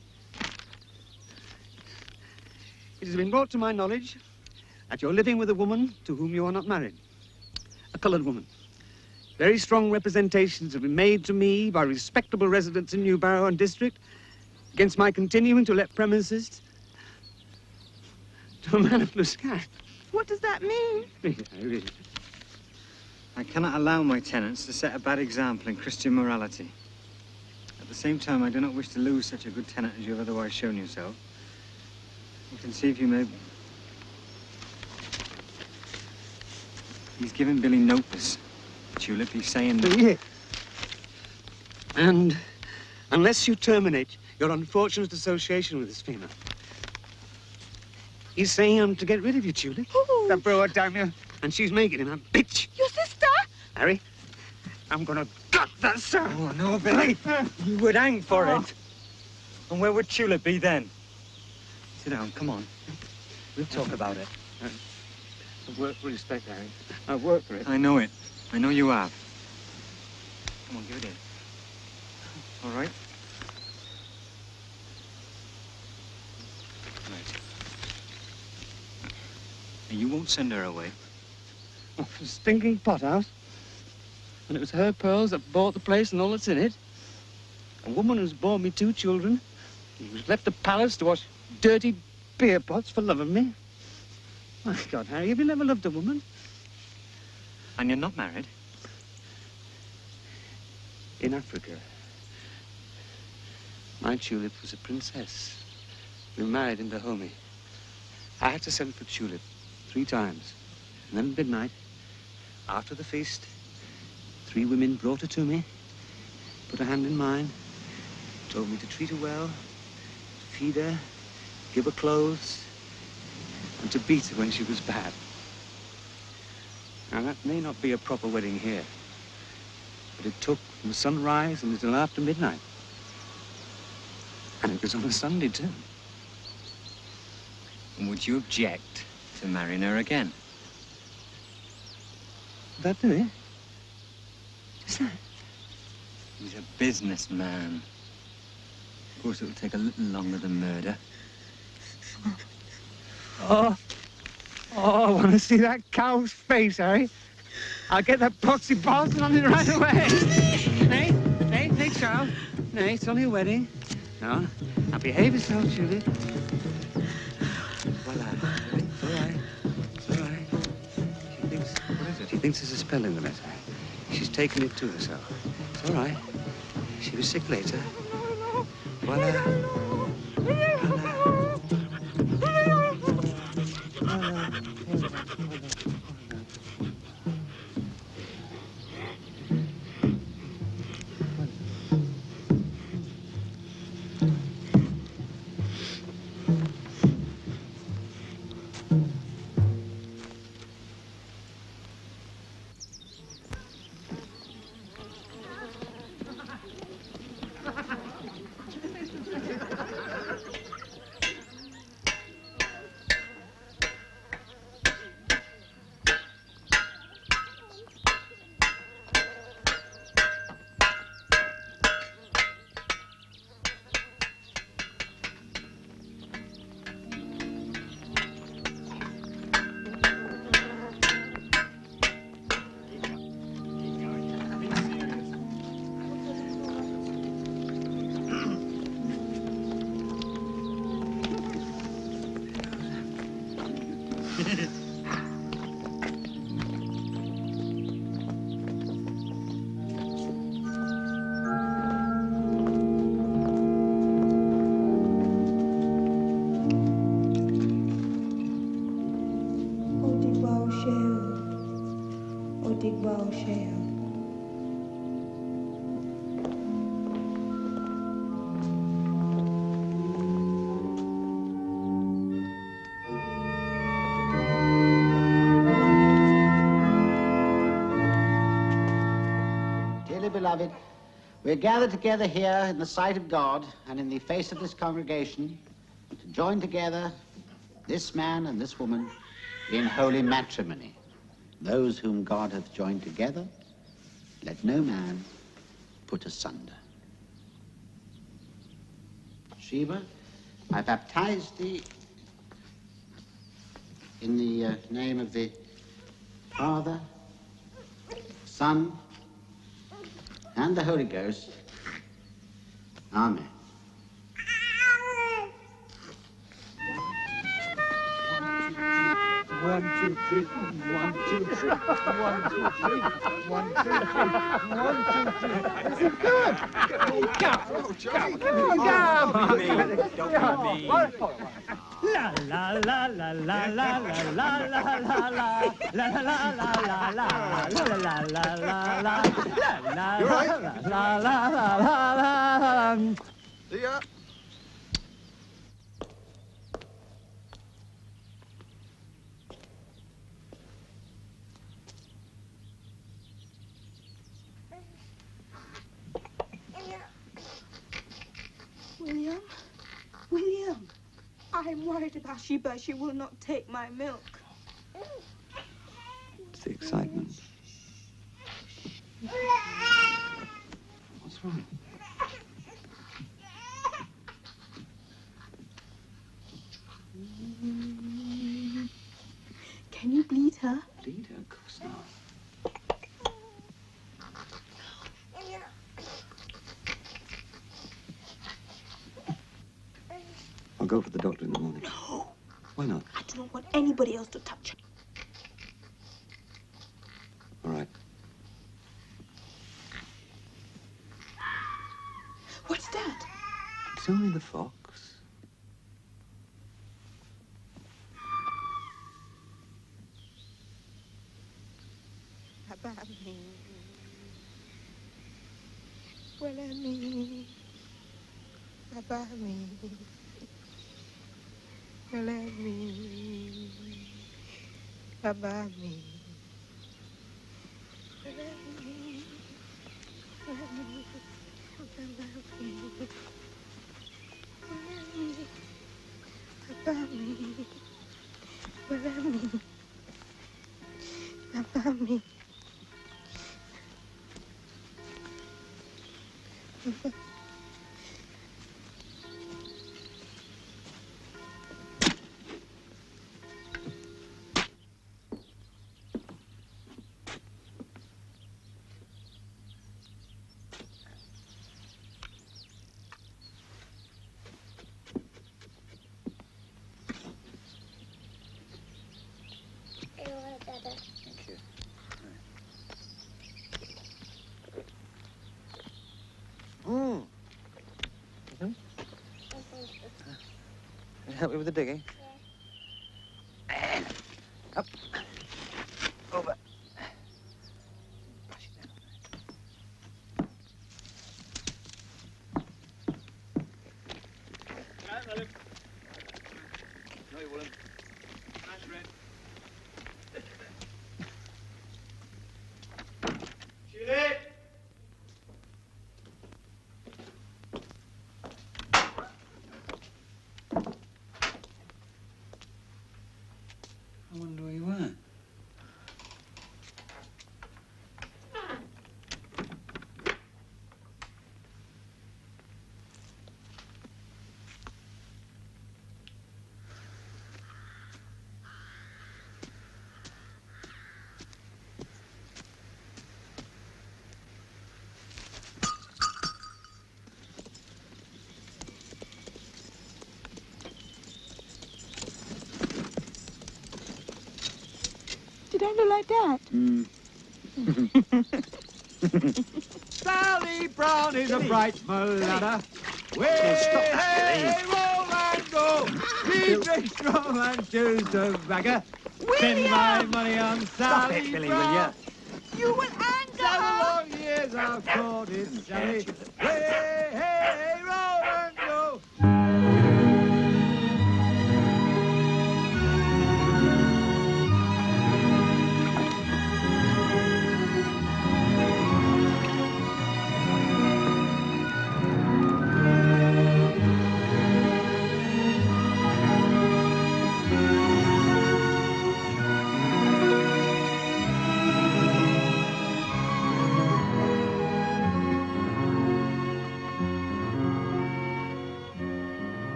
It has been brought to my knowledge that you're living with a woman to whom you are not married. A coloured woman. Very strong representations have been made to me by respectable residents in New Barrow and district against my continuing to let premises to a man of blue sky. What does that mean? Read it, read it. I cannot allow my tenants to set a bad example in Christian morality. At the same time, I do not wish to lose such a good tenant as you have otherwise shown yourself. You can see if you may... He's giving Billy notice. Tulip, he's saying... Yeah. And unless you terminate your unfortunate association with this female, he's saying I'm to get rid of you, Tulip. Oh. That bro, damn you. And she's making him a bitch. Your sister? Harry, I'm gonna gut that son. Oh, no, Billy. You would hang for it. And where would Tulip be then? Sit down, come on. We'll talk about it. I've worked for respect, Harry. I've worked for it. I know it. I know you have. Come on, give it in. All right? Right. Now, you won't send her away. Oh, a stinking pothouse. And it was her pearls that bought the place and all that's in it. A woman who's borne me 2 children. Who's left the palace to wash dirty beer pots for love of me. My God, Harry, have you never loved a woman? And you're not married? In Africa, my Tulip was a princess who married in Dahomey. I had to send for Tulip 3 times. And then at midnight, after the feast, 3 women brought her to me, put her hand in mine, told me to treat her well, feed her, give her clothes, and to beat her when she was bad. Now, that may not be a proper wedding here, but it took from sunrise until after midnight. And it was on a Sunday, too. And would you object to marrying her again? That do it? Just that? He's a businessman. Of course, it'll take a little longer than murder. Oh, I want to see that cow's face, eh? I'll get that proxy Boston on it right away. Nay, child. Nay, it's only a wedding. No, now behave yourself, Julie. Voila, Julie. It's all right. It's all right. She thinks, what is it? She thinks there's a spell in the letter. She's taken it to herself. It's all right. She was sick later. Voila. Voila. Dearly beloved, we're gathered together here in the sight of God and in the face of this congregation to join together this man and this woman in holy matrimony. Those whom God hath joined together, let no man put asunder. Sheba, I baptize thee in the name of the Father, Son, and the Holy Ghost. Amen. One, two, three. 1, 2, 3. 1, 2, 3. 1, 2, 3. 1, 2, 3. Is it good? Don't be mean. La la la la la la la la la la la la la la la la la la la. See ya. William, I'm worried about Sheba. She will not take my milk. It's the excitement. What's wrong? Can you bleed her? Bleed her? Of course not. I'll go for the doctor in the morning. No. Why not? I do not want anybody else to touch her. All right. What's that? It's only the fox. About me. Well, I mean, about me. Let me about me. Let me about me. About me. About me. About me. Thank you. Can you help me with the digging? And up. Over. No, you wouldn't. I wonder where you were. Did I look like that? Sally Brown is a bright mulata. Hey, Rolando! He drinks rum and chews tobacco. Spend my money on Stop Sally it, Billy, Brown. will ya? You will anger 7 her. long years I've courted Sally. Hey, Rolando!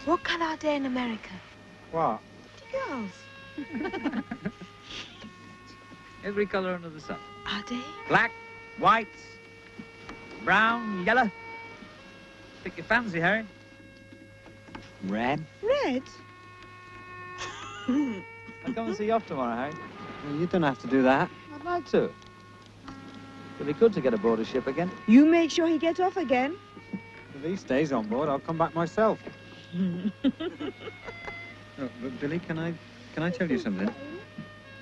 What colour are they in America? What? The girls. Every colour under the sun. Are they? Black, white, brown, yellow. Pick your fancy, Harry. Red. Red? I'll come and see you off tomorrow, Harry. Well, you don't have to do that. I'd like to. It'd be good to get aboard a ship again. You make sure he gets off again. If he stays on board, I'll come back myself. Oh, but Billy, can I tell you something?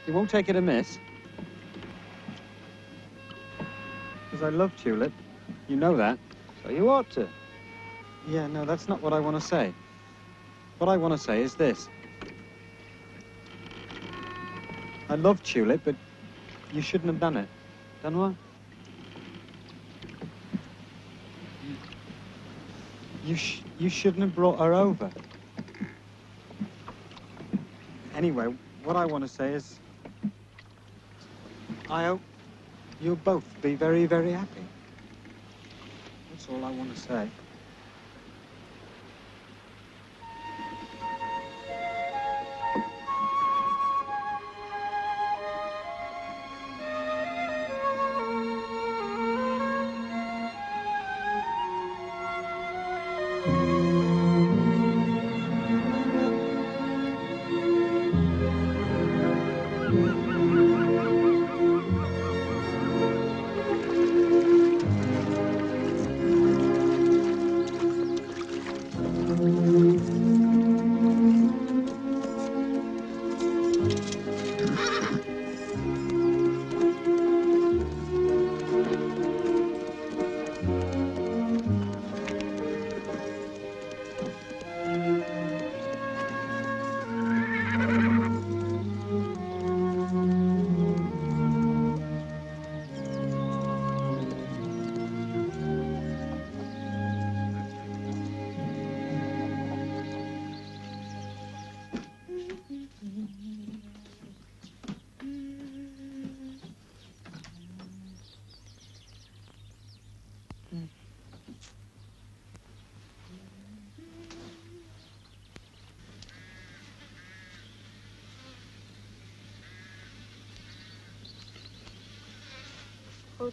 You won't take it amiss. Because I love Tulip. You know that. So you ought to. Yeah, no, that's not what I want to say. What I want to say is this. I love Tulip, but you shouldn't have done it. Done what? You shouldn't have brought her over. Anyway, what I want to say is, I hope you'll both be very, very happy. That's all I want to say.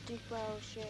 beautiful shoe.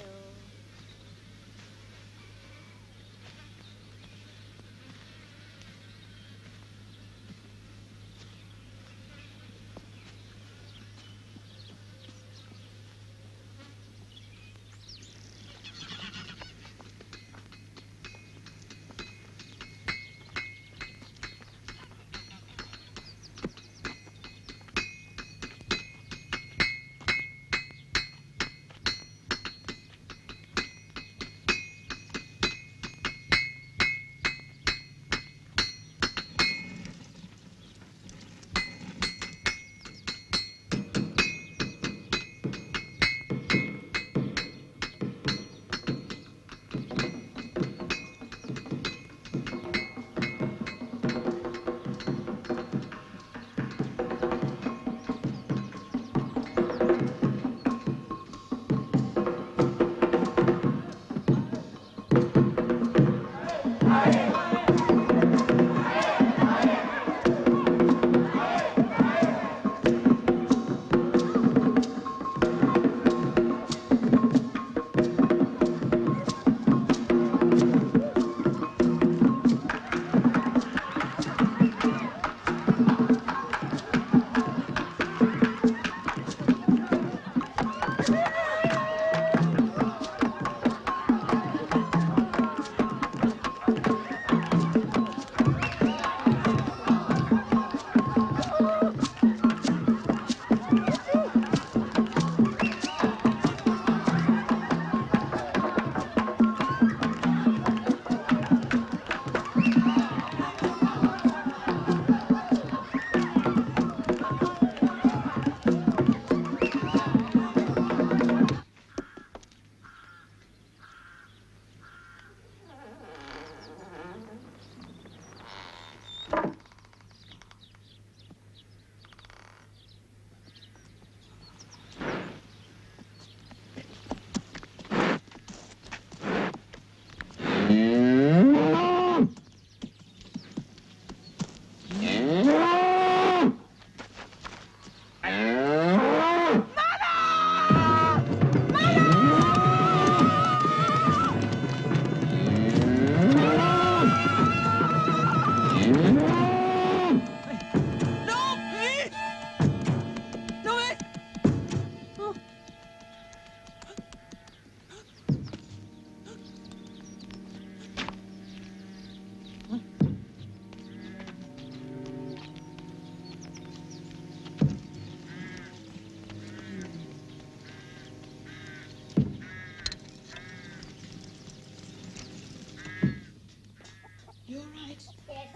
You all right? Yes.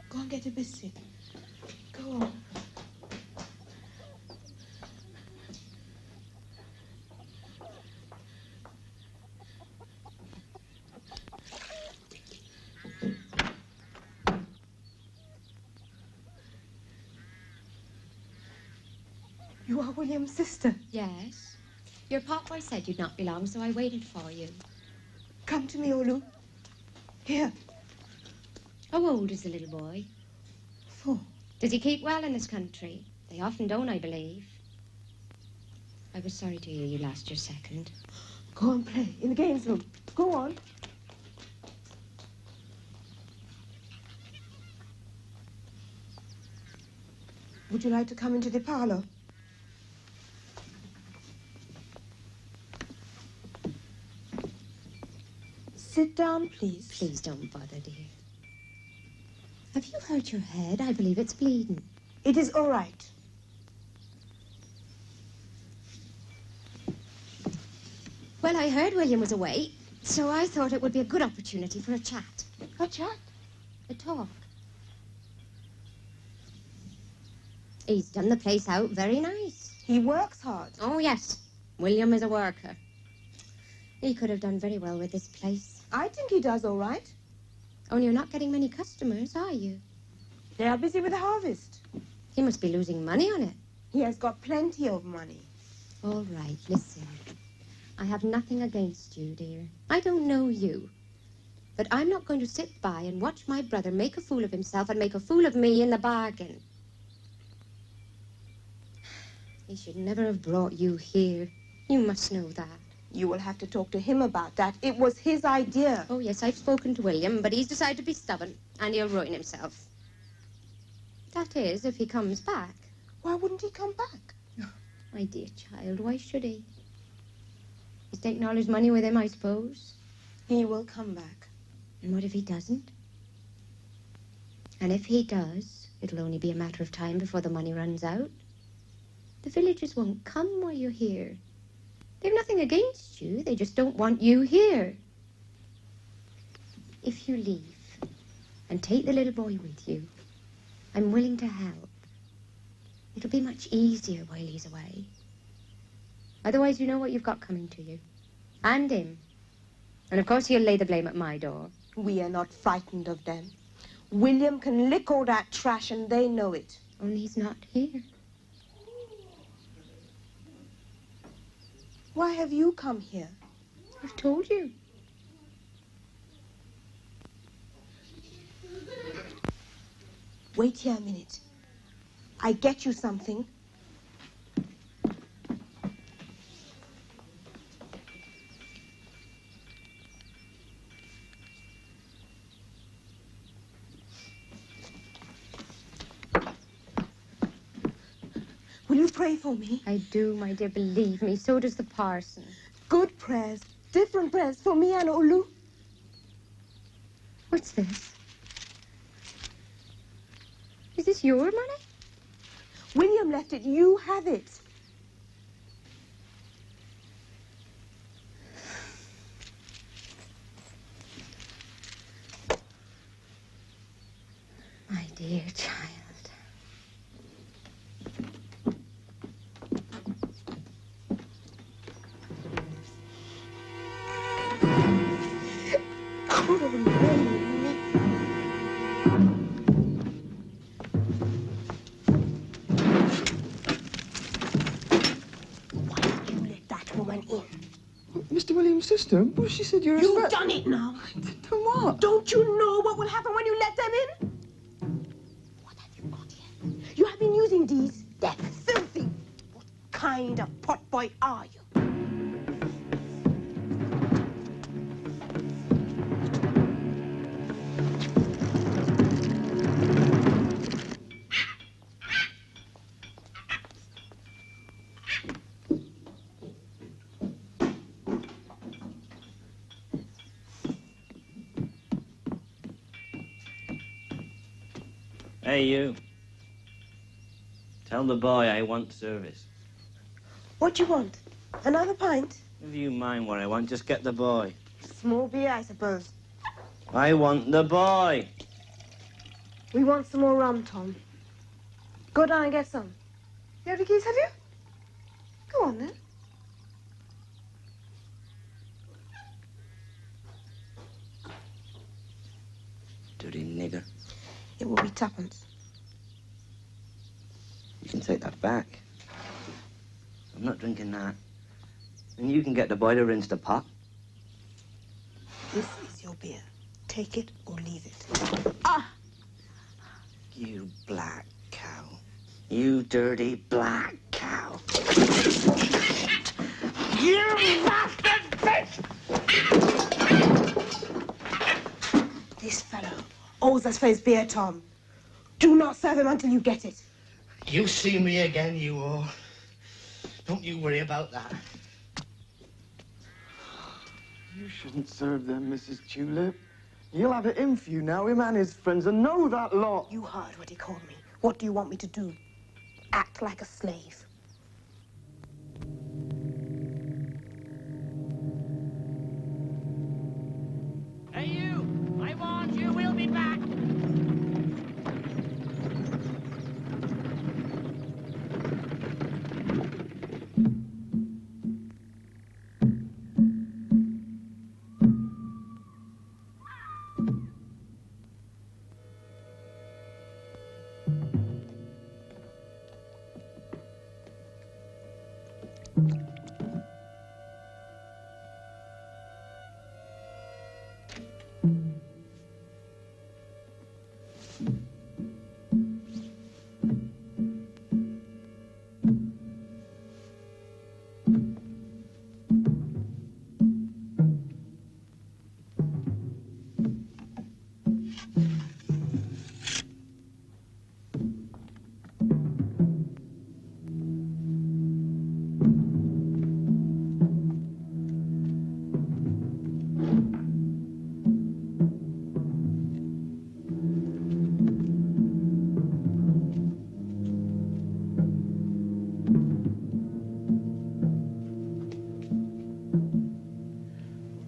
Go and get a biscuit. Go on. You are William's sister? Yes. Your potboy said you'd not be long, so I waited for you. Come to me, Olu. Here. How old is the little boy? 4. Does he keep well in this country? They often don't, I believe. I was sorry to hear you lost your second. Go and play in the games room. Go on. Would you like to come into the parlor? Sit down, please. Please don't bother, dear. Have you hurt your head? I believe it's bleeding. It is all right. Well, I heard William was away, so I thought it would be a good opportunity for a chat. A chat? A talk. He's done the place out very nice. He works hard. Oh, yes. William is a worker. He could have done very well with this place. I think he does all right. Only you're not getting many customers, are you? They are busy with the harvest. He must be losing money on it. He has got plenty of money. All right, listen. I have nothing against you, dear. I don't know you. But I'm not going to sit by and watch my brother make a fool of himself and make a fool of me in the bargain. He should never have brought you here. You must know that. You will have to talk to him about that. It was his idea. Oh, yes, I've spoken to William, but he's decided to be stubborn, and he'll ruin himself. That is, if he comes back. Why wouldn't he come back? My dear child, why should he? He's taking all his money with him, I suppose. He will come back. And what if he doesn't? And if he does, it'll only be a matter of time before the money runs out. The villagers won't come while you're here. They've nothing against you. They just don't want you here. If you leave and take the little boy with you, I'm willing to help. It'll be much easier while he's away. Otherwise, you know what you've got coming to you. And him. And of course, he'll lay the blame at my door. We are not frightened of them. William can lick all that trash, and they know it. Only he's not here. Why have you come here? I've told you. Wait here a minute. I get you something. Will you pray for me? I do, my dear, believe me. So does the parson. Good prayers. Different prayers for me and Olu. What's this? Is this your money? William left it. You have it. My dear child. Mr. William's sister? Well, she said you're You've done it now. Done what? Don't you know what will happen when you let them in? What have you got here? You have been using these. They're filthy. What kind of potboy are you? Hey, you. Tell the boy I want service. What do you want? Another pint? If you mind what I want, just get the boy. Small beer, I suppose. I want the boy. We want some more rum, Tom. Go down and get some. You have the keys, have you? Go on, then. Dirty nigger. It will be tuppence. You can take that back. I'm not drinking that. And you can get the boy to rinse the pot. This is your beer. Take it or leave it. Ah! You black cow. You dirty black cow. You bastard bitch! This fellow owes us for his beer, Tom. Do not serve him until you get it. You see me again, you all. Don't you worry about that. You shouldn't serve them, Mrs. Tulip. He'll have it in for you now, him and his friends, and know that lot. You heard what he called me. What do you want me to do? Act like a slave. Hey, you! I warned you, we'll be back!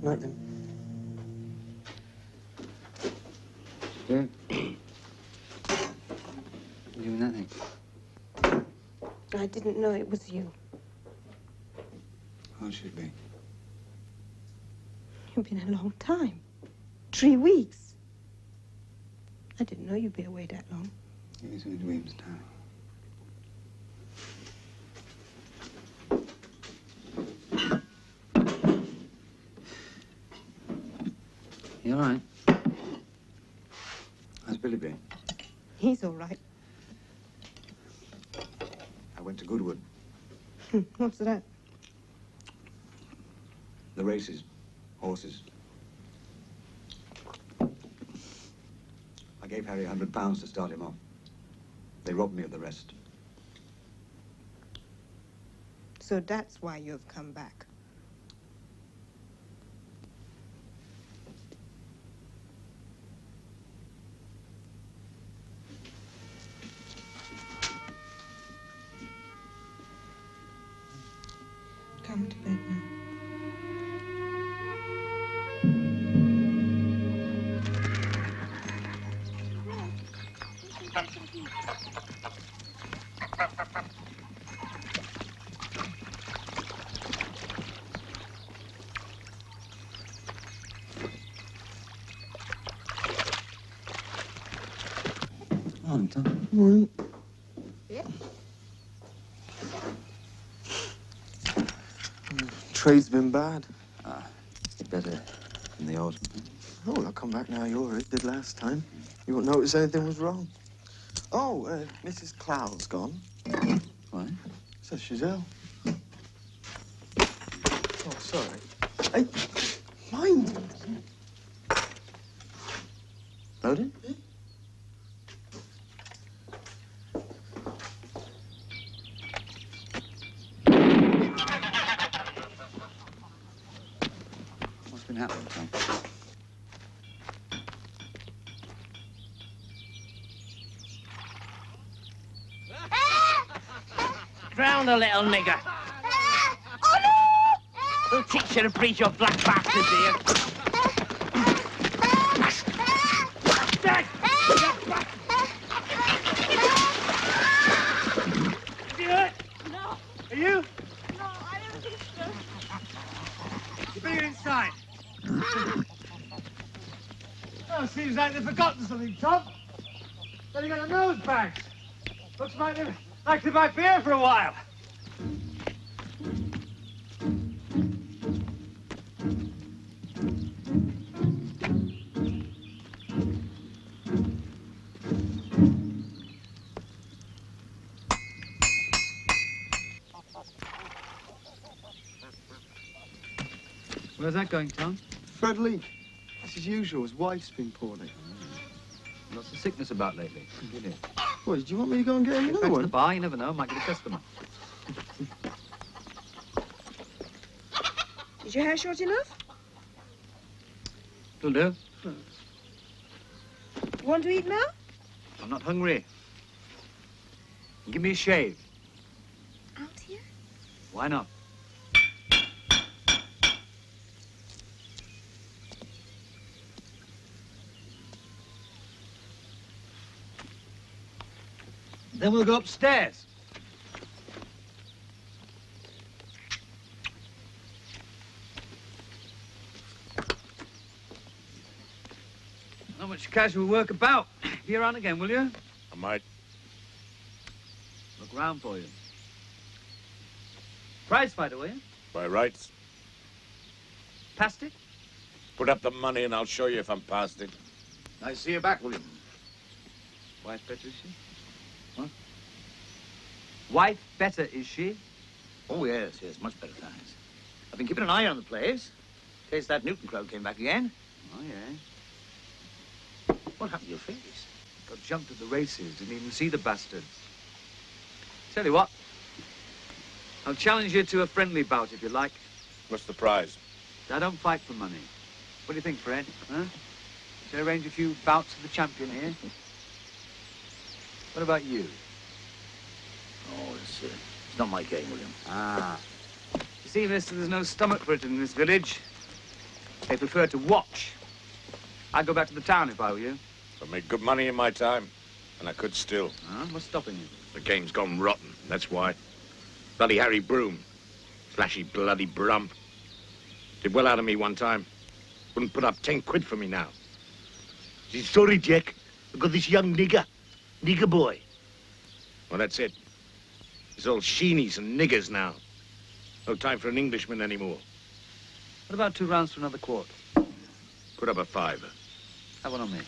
Night then. Yeah. You doing that thing? I didn't know it was you. How should it be? You've been a long time. 3 weeks. I didn't know you'd be away that long. Give me some dreams, darling. You all right? How's Billy been? He's all right. I went to Goodwood. What's that? The races. Horses. I gave Harry £100 to start him off. They robbed me of the rest. So that's why you've come back. Come to bed now. Morning, Tom. Morning. Trade's been bad. It's better in the autumn. Oh, well, I'll come back now you're it. Did last time. You won't notice anything was wrong. Oh, Mrs. Cloud's gone. Why? Says she's ill. Oh, sorry. Hey, mind. Loaded? What's been happening, Tom? Drown the little nigger. We'll teach you to breed your black bastards here. Dad! You hurt? No. Are you? No, I don't think so. You better get inside. Oh, seems like they've forgotten something, Tom. They've got a nose bags. Looks like they might be here for a while. Where's that going, Tom? Fred Leak. This is usual. His wife's been poorly. Lots of sickness about lately. Get in. What, do you want me to go and get him Get another back to one? the bar, you never know. Might get a customer. Is your hair short enough? It'll do. You want to eat now? I'm not hungry. Give me a shave. Out here? Why not? Then we'll go upstairs. Not much casual work about. Be around again, will you? I might. Look round for you. Prize fighter, will you? By rights. Past it? Put up the money and I'll show you if I'm past it. I see you back, William. Wife better, is she? What? Wife better, is she? Oh, yes, yes, much better, thanks. I've been keeping an eye on the place, in case that Newton crowd came back again. Oh, yeah. What happened to your face? Got jumped at the races. Didn't even see the bastards. Tell you what. I'll challenge you to a friendly bout, if you like. What's the prize? I don't fight for money. What do you think, Fred? Huh? Shall I arrange a few bouts with the champion here? What about you? Oh, it's not my game, William. Ah. You see, mister, there's no stomach for it in this village. They prefer to watch. I'd go back to the town if I were you. I made good money in my time, and I could still. Huh? What's stopping you? The game's gone rotten, that's why. Bloody Harry Broom. Flashy bloody brump. Did well out of me one time. Wouldn't put up 10 quid for me now. Sorry, Jack. I've got this young nigger boy. Well, that's it. It's all sheenies and niggers now. No time for an Englishman anymore. What about 2 rounds for another quart? Put up a fiver. Have one on me.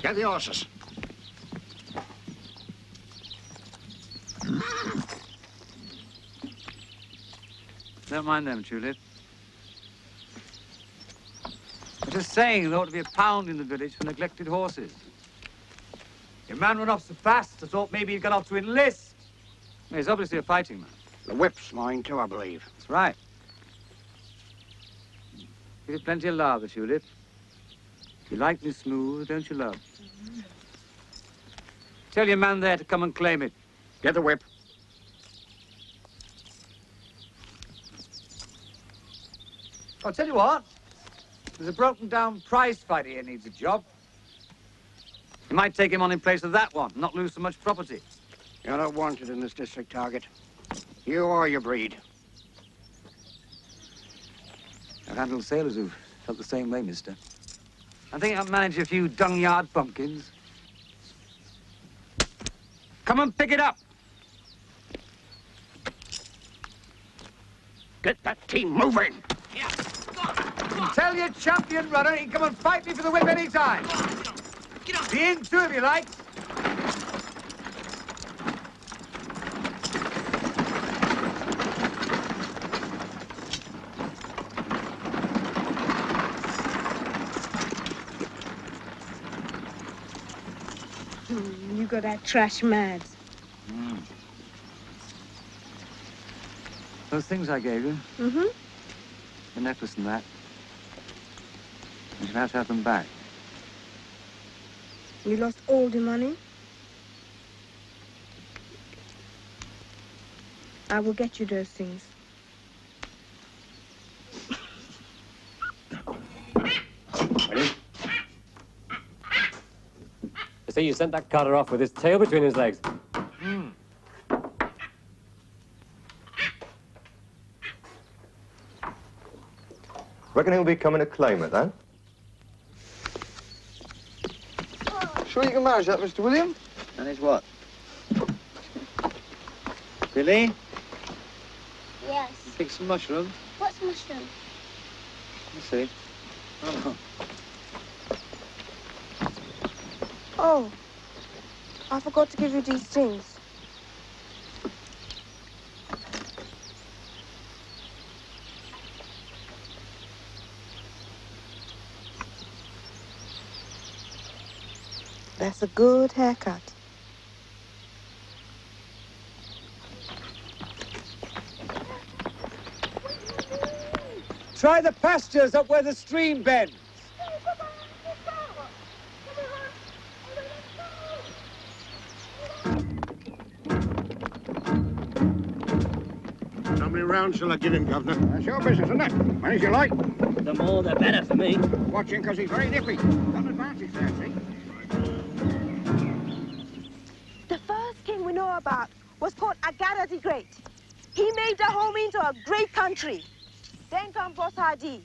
Get the horses. Don't mind them, Tulip. I'm just saying there ought to be a pound in the village for neglected horses. Your man went off so fast, I thought maybe he'd gone off to enlist. He's obviously a fighting man. The whip's mine too, I believe. That's right. Give it plenty of lather, Tulip. You like me smooth, don't you, love? Tell your man there to come and claim it. Get the whip. I'll tell you what. There's a broken-down prize fighter here needs a job. You might take him on in place of that one, not lose so much property. You're not wanted in this district, Target. You or your breed. I've handled sailors who've felt the same way, mister. I think I'll manage a few dung-yard bumpkins. Come and pick it up. Get that team moving. Tell your champion runner he can come and fight me for the whip any time. Be in too if you like. You got that trash mad. Those things I gave you, Mm-hmm. the necklace and that, you should have to have them back. You lost all the money? I will get you those things. I see you sent that Carter off with his tail between his legs. Reckon he'll be coming to claim it, then? Sure you can manage that, Mr. William? Manage what? Billy, Yes. pick some mushrooms. What's mushroom? Let's see. Oh. Oh, I forgot to give you these things. That's a good haircut. Try the pastures up where the stream bends. How many rounds shall I give him, Governor? That's your business, isn't it? Many as you like. The more, the better for me. Watch him, because he's very nippy. Got an advantage there, see? The first king we know about was called Agada the Great. He made the home into a great country. Then comes Boss Hadi.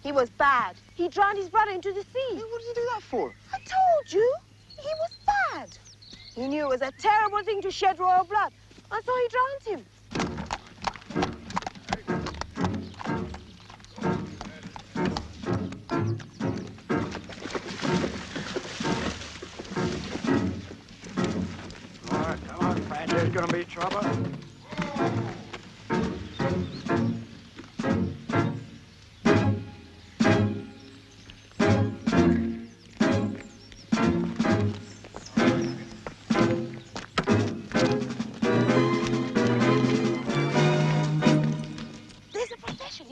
He was bad. He drowned his brother into the sea. What did he do that for? I told you. He was bad. He knew it was a terrible thing to shed royal blood, and so he drowned him. All right, come on, man. There's going to be trouble.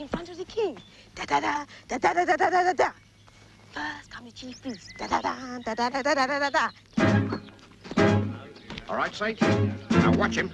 in front of the king. Da-da-da, da-da-da-da-da-da-da. First come the chief priest. Da-da-da, da-da-da-da-da-da-da. All right, Saint. Now watch him.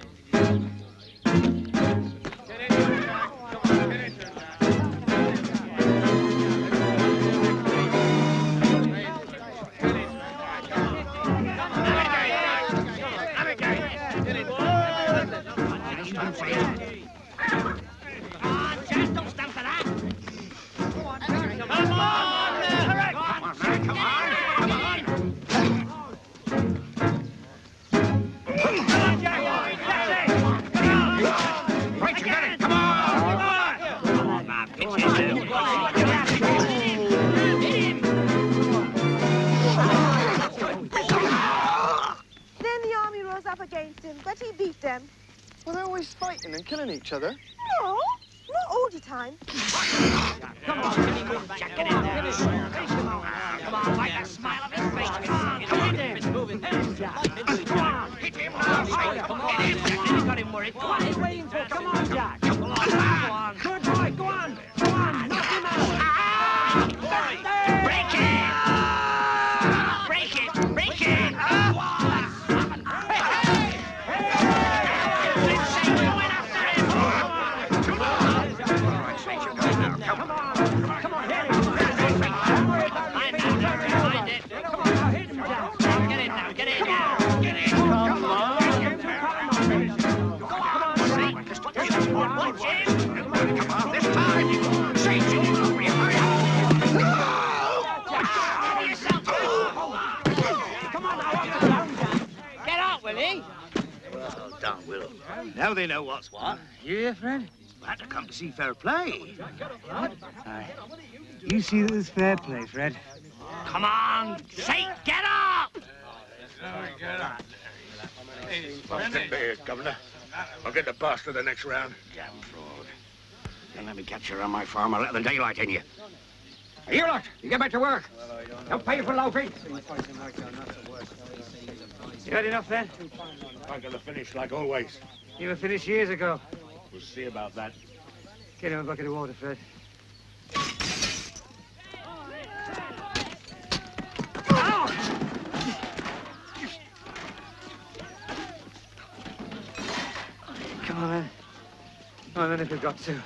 Then the army rose up against him, but he beat them. Well, they're always fighting and killing each other. No, not all the time. Come on, Jack, get in there. Come on, wipe that smile off his face. Come on, there. Moving. Come on. Hit him. Come on. He's got him worried. Come on, he's waiting for. Come on, Jack. Come on. Good boy. Go on. Go on. Knock him out. Break it. Break it. Break it. Well done, Will. Now they know what's what. You here, Fred? I had to come to see fair play. Aye. You see that there's fair play, Fred. Come on, Saint, get up! I'll get there, Governor. I'll get the bastard the next round. Damn fraud. Don't let me catch you on my farm. I'll let the daylight in you. Hey, you lot, you get back to work. Don't pay for loafing. You had enough then? I'm gonna finish like always. You were finished years ago. We'll see about that. Get him a bucket of water, Fred. Come on, then. Come on, then, if you've got to.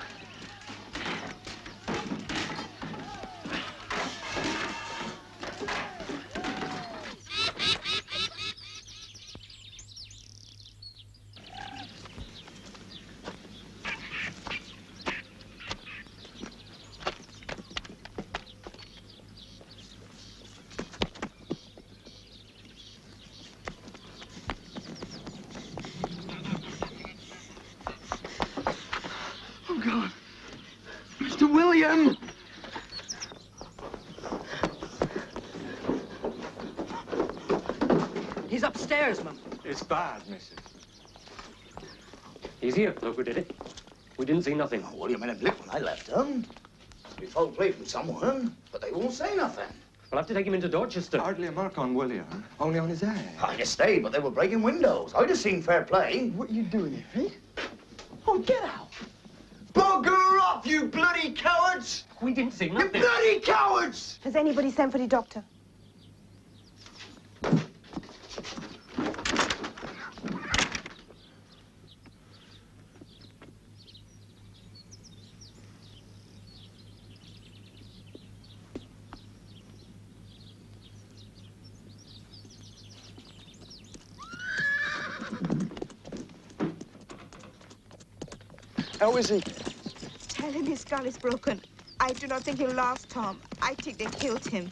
Oh, God. Mr. William! He's upstairs, Mum. It's bad, Mrs. He's here. Look who did it. We didn't see nothing. Oh, William had a blip when I left them. We foul play from someone, but they won't say nothing. We'll have to take him into Dorchester. Hardly a mark on William, only on his head. I'd have stayed, but they were breaking windows. I'd have seen fair play. What are you doing here, eh? Oh, get out. Bugger off, you bloody cowards! We didn't see You nothing. bloody cowards! Has anybody sent for the doctor? How is he? Tell him his skull is broken. I do not think he'll last, Tom. I think they killed him.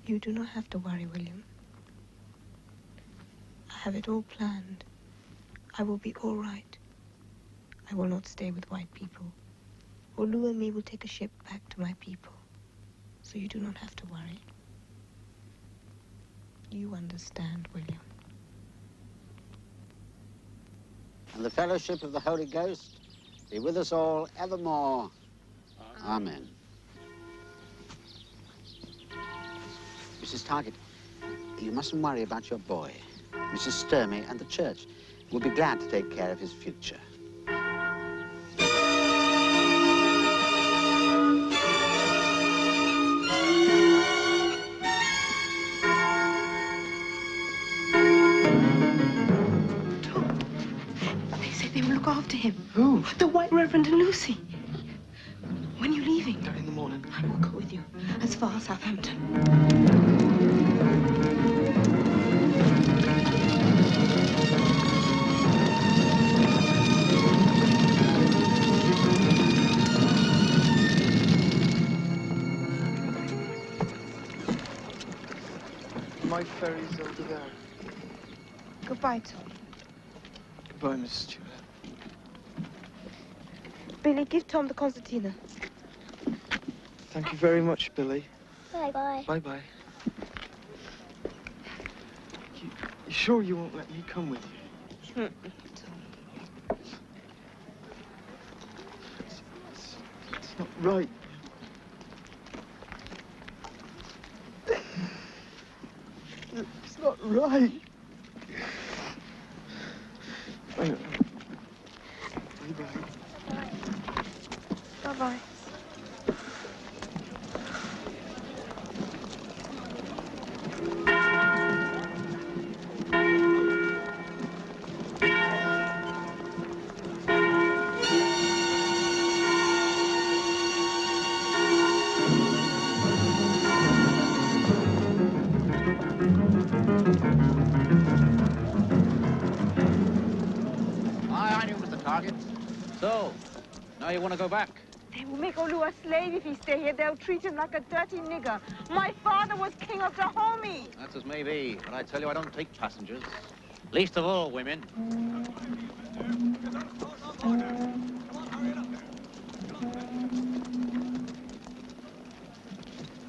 You do not have to worry, William. I have it all planned. I will be all right. I will not stay with white people. Olu and me will take a ship back to my people. So you do not have to worry. You understand, William. And the fellowship of the Holy Ghost be with us all evermore. Amen. Mrs. Target, you mustn't worry about your boy. Mrs. Sturmey, and the church will be glad to take care of his future. They said they will look after him. Who? The White Reverend and Lucy. When are you leaving? In the morning. I will go with you as far as Southampton. My ferry's over there. Goodbye, Tom. Goodbye, Miss Stewart. Billy, give Tom the concertina. Thank you very much, Billy. Bye-bye. Bye-bye. You sure you won't let me come with you? It's not right. It's not right. I know. Bye-bye. Bye-bye. I knew it was the target. So, now you want to go back? They will make Olu a slave if he stay here. They'll treat him like a dirty nigger. My father was king of Dahomey. That's as may be, but I tell you I don't take passengers. Least of all women.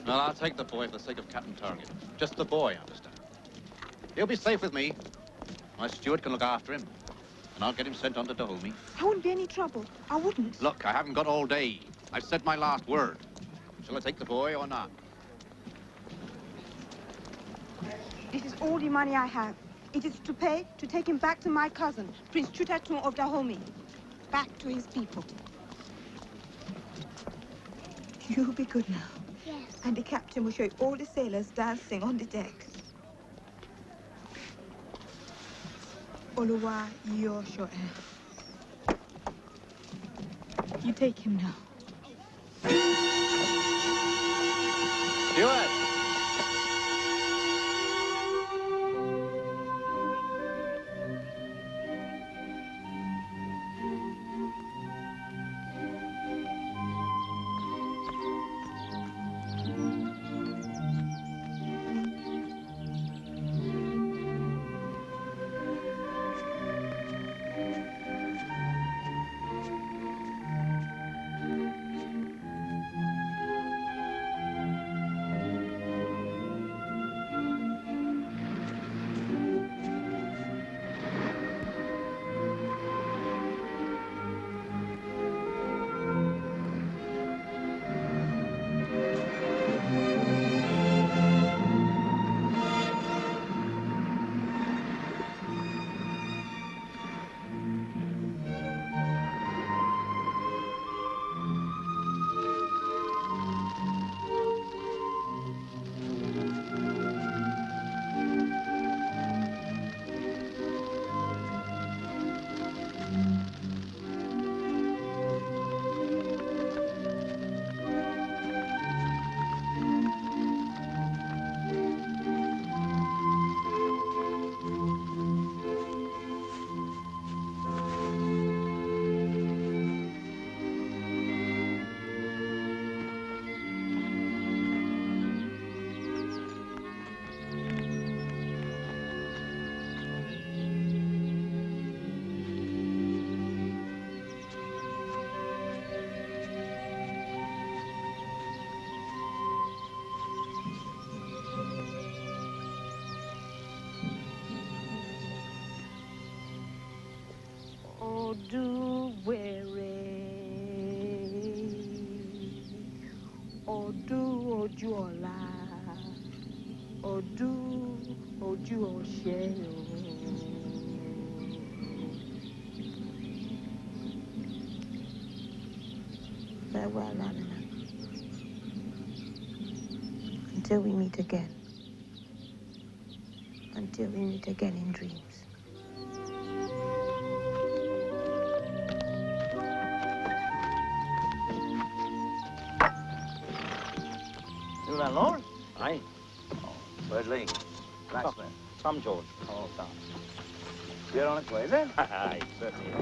Well, I'll take the boy for the sake of Captain Target. Just the boy, understand. He'll be safe with me. My steward can look after him. And I'll get him sent on to Dahomey. There wouldn't be any trouble. I wouldn't. Look, I haven't got all day. I've said my last word. Shall I take the boy or not? This is all the money I have. It is to pay to take him back to my cousin, Prince Chutatun of Dahomey. Back to his people. You'll be good now. Yes. And the captain will show you all the sailors dancing on the deck. Oluwa Yoshoe. You take him now. Steward! Odu were, Odu ojuola, Odu you all share. Farewell, Lamina. Until we meet again. Until we meet again in dreams. You landlord? Aye. Oh, Bird Lee. Blacksmith. Tom George. Oh, Tom. You're on its way, then? Aye, certainly.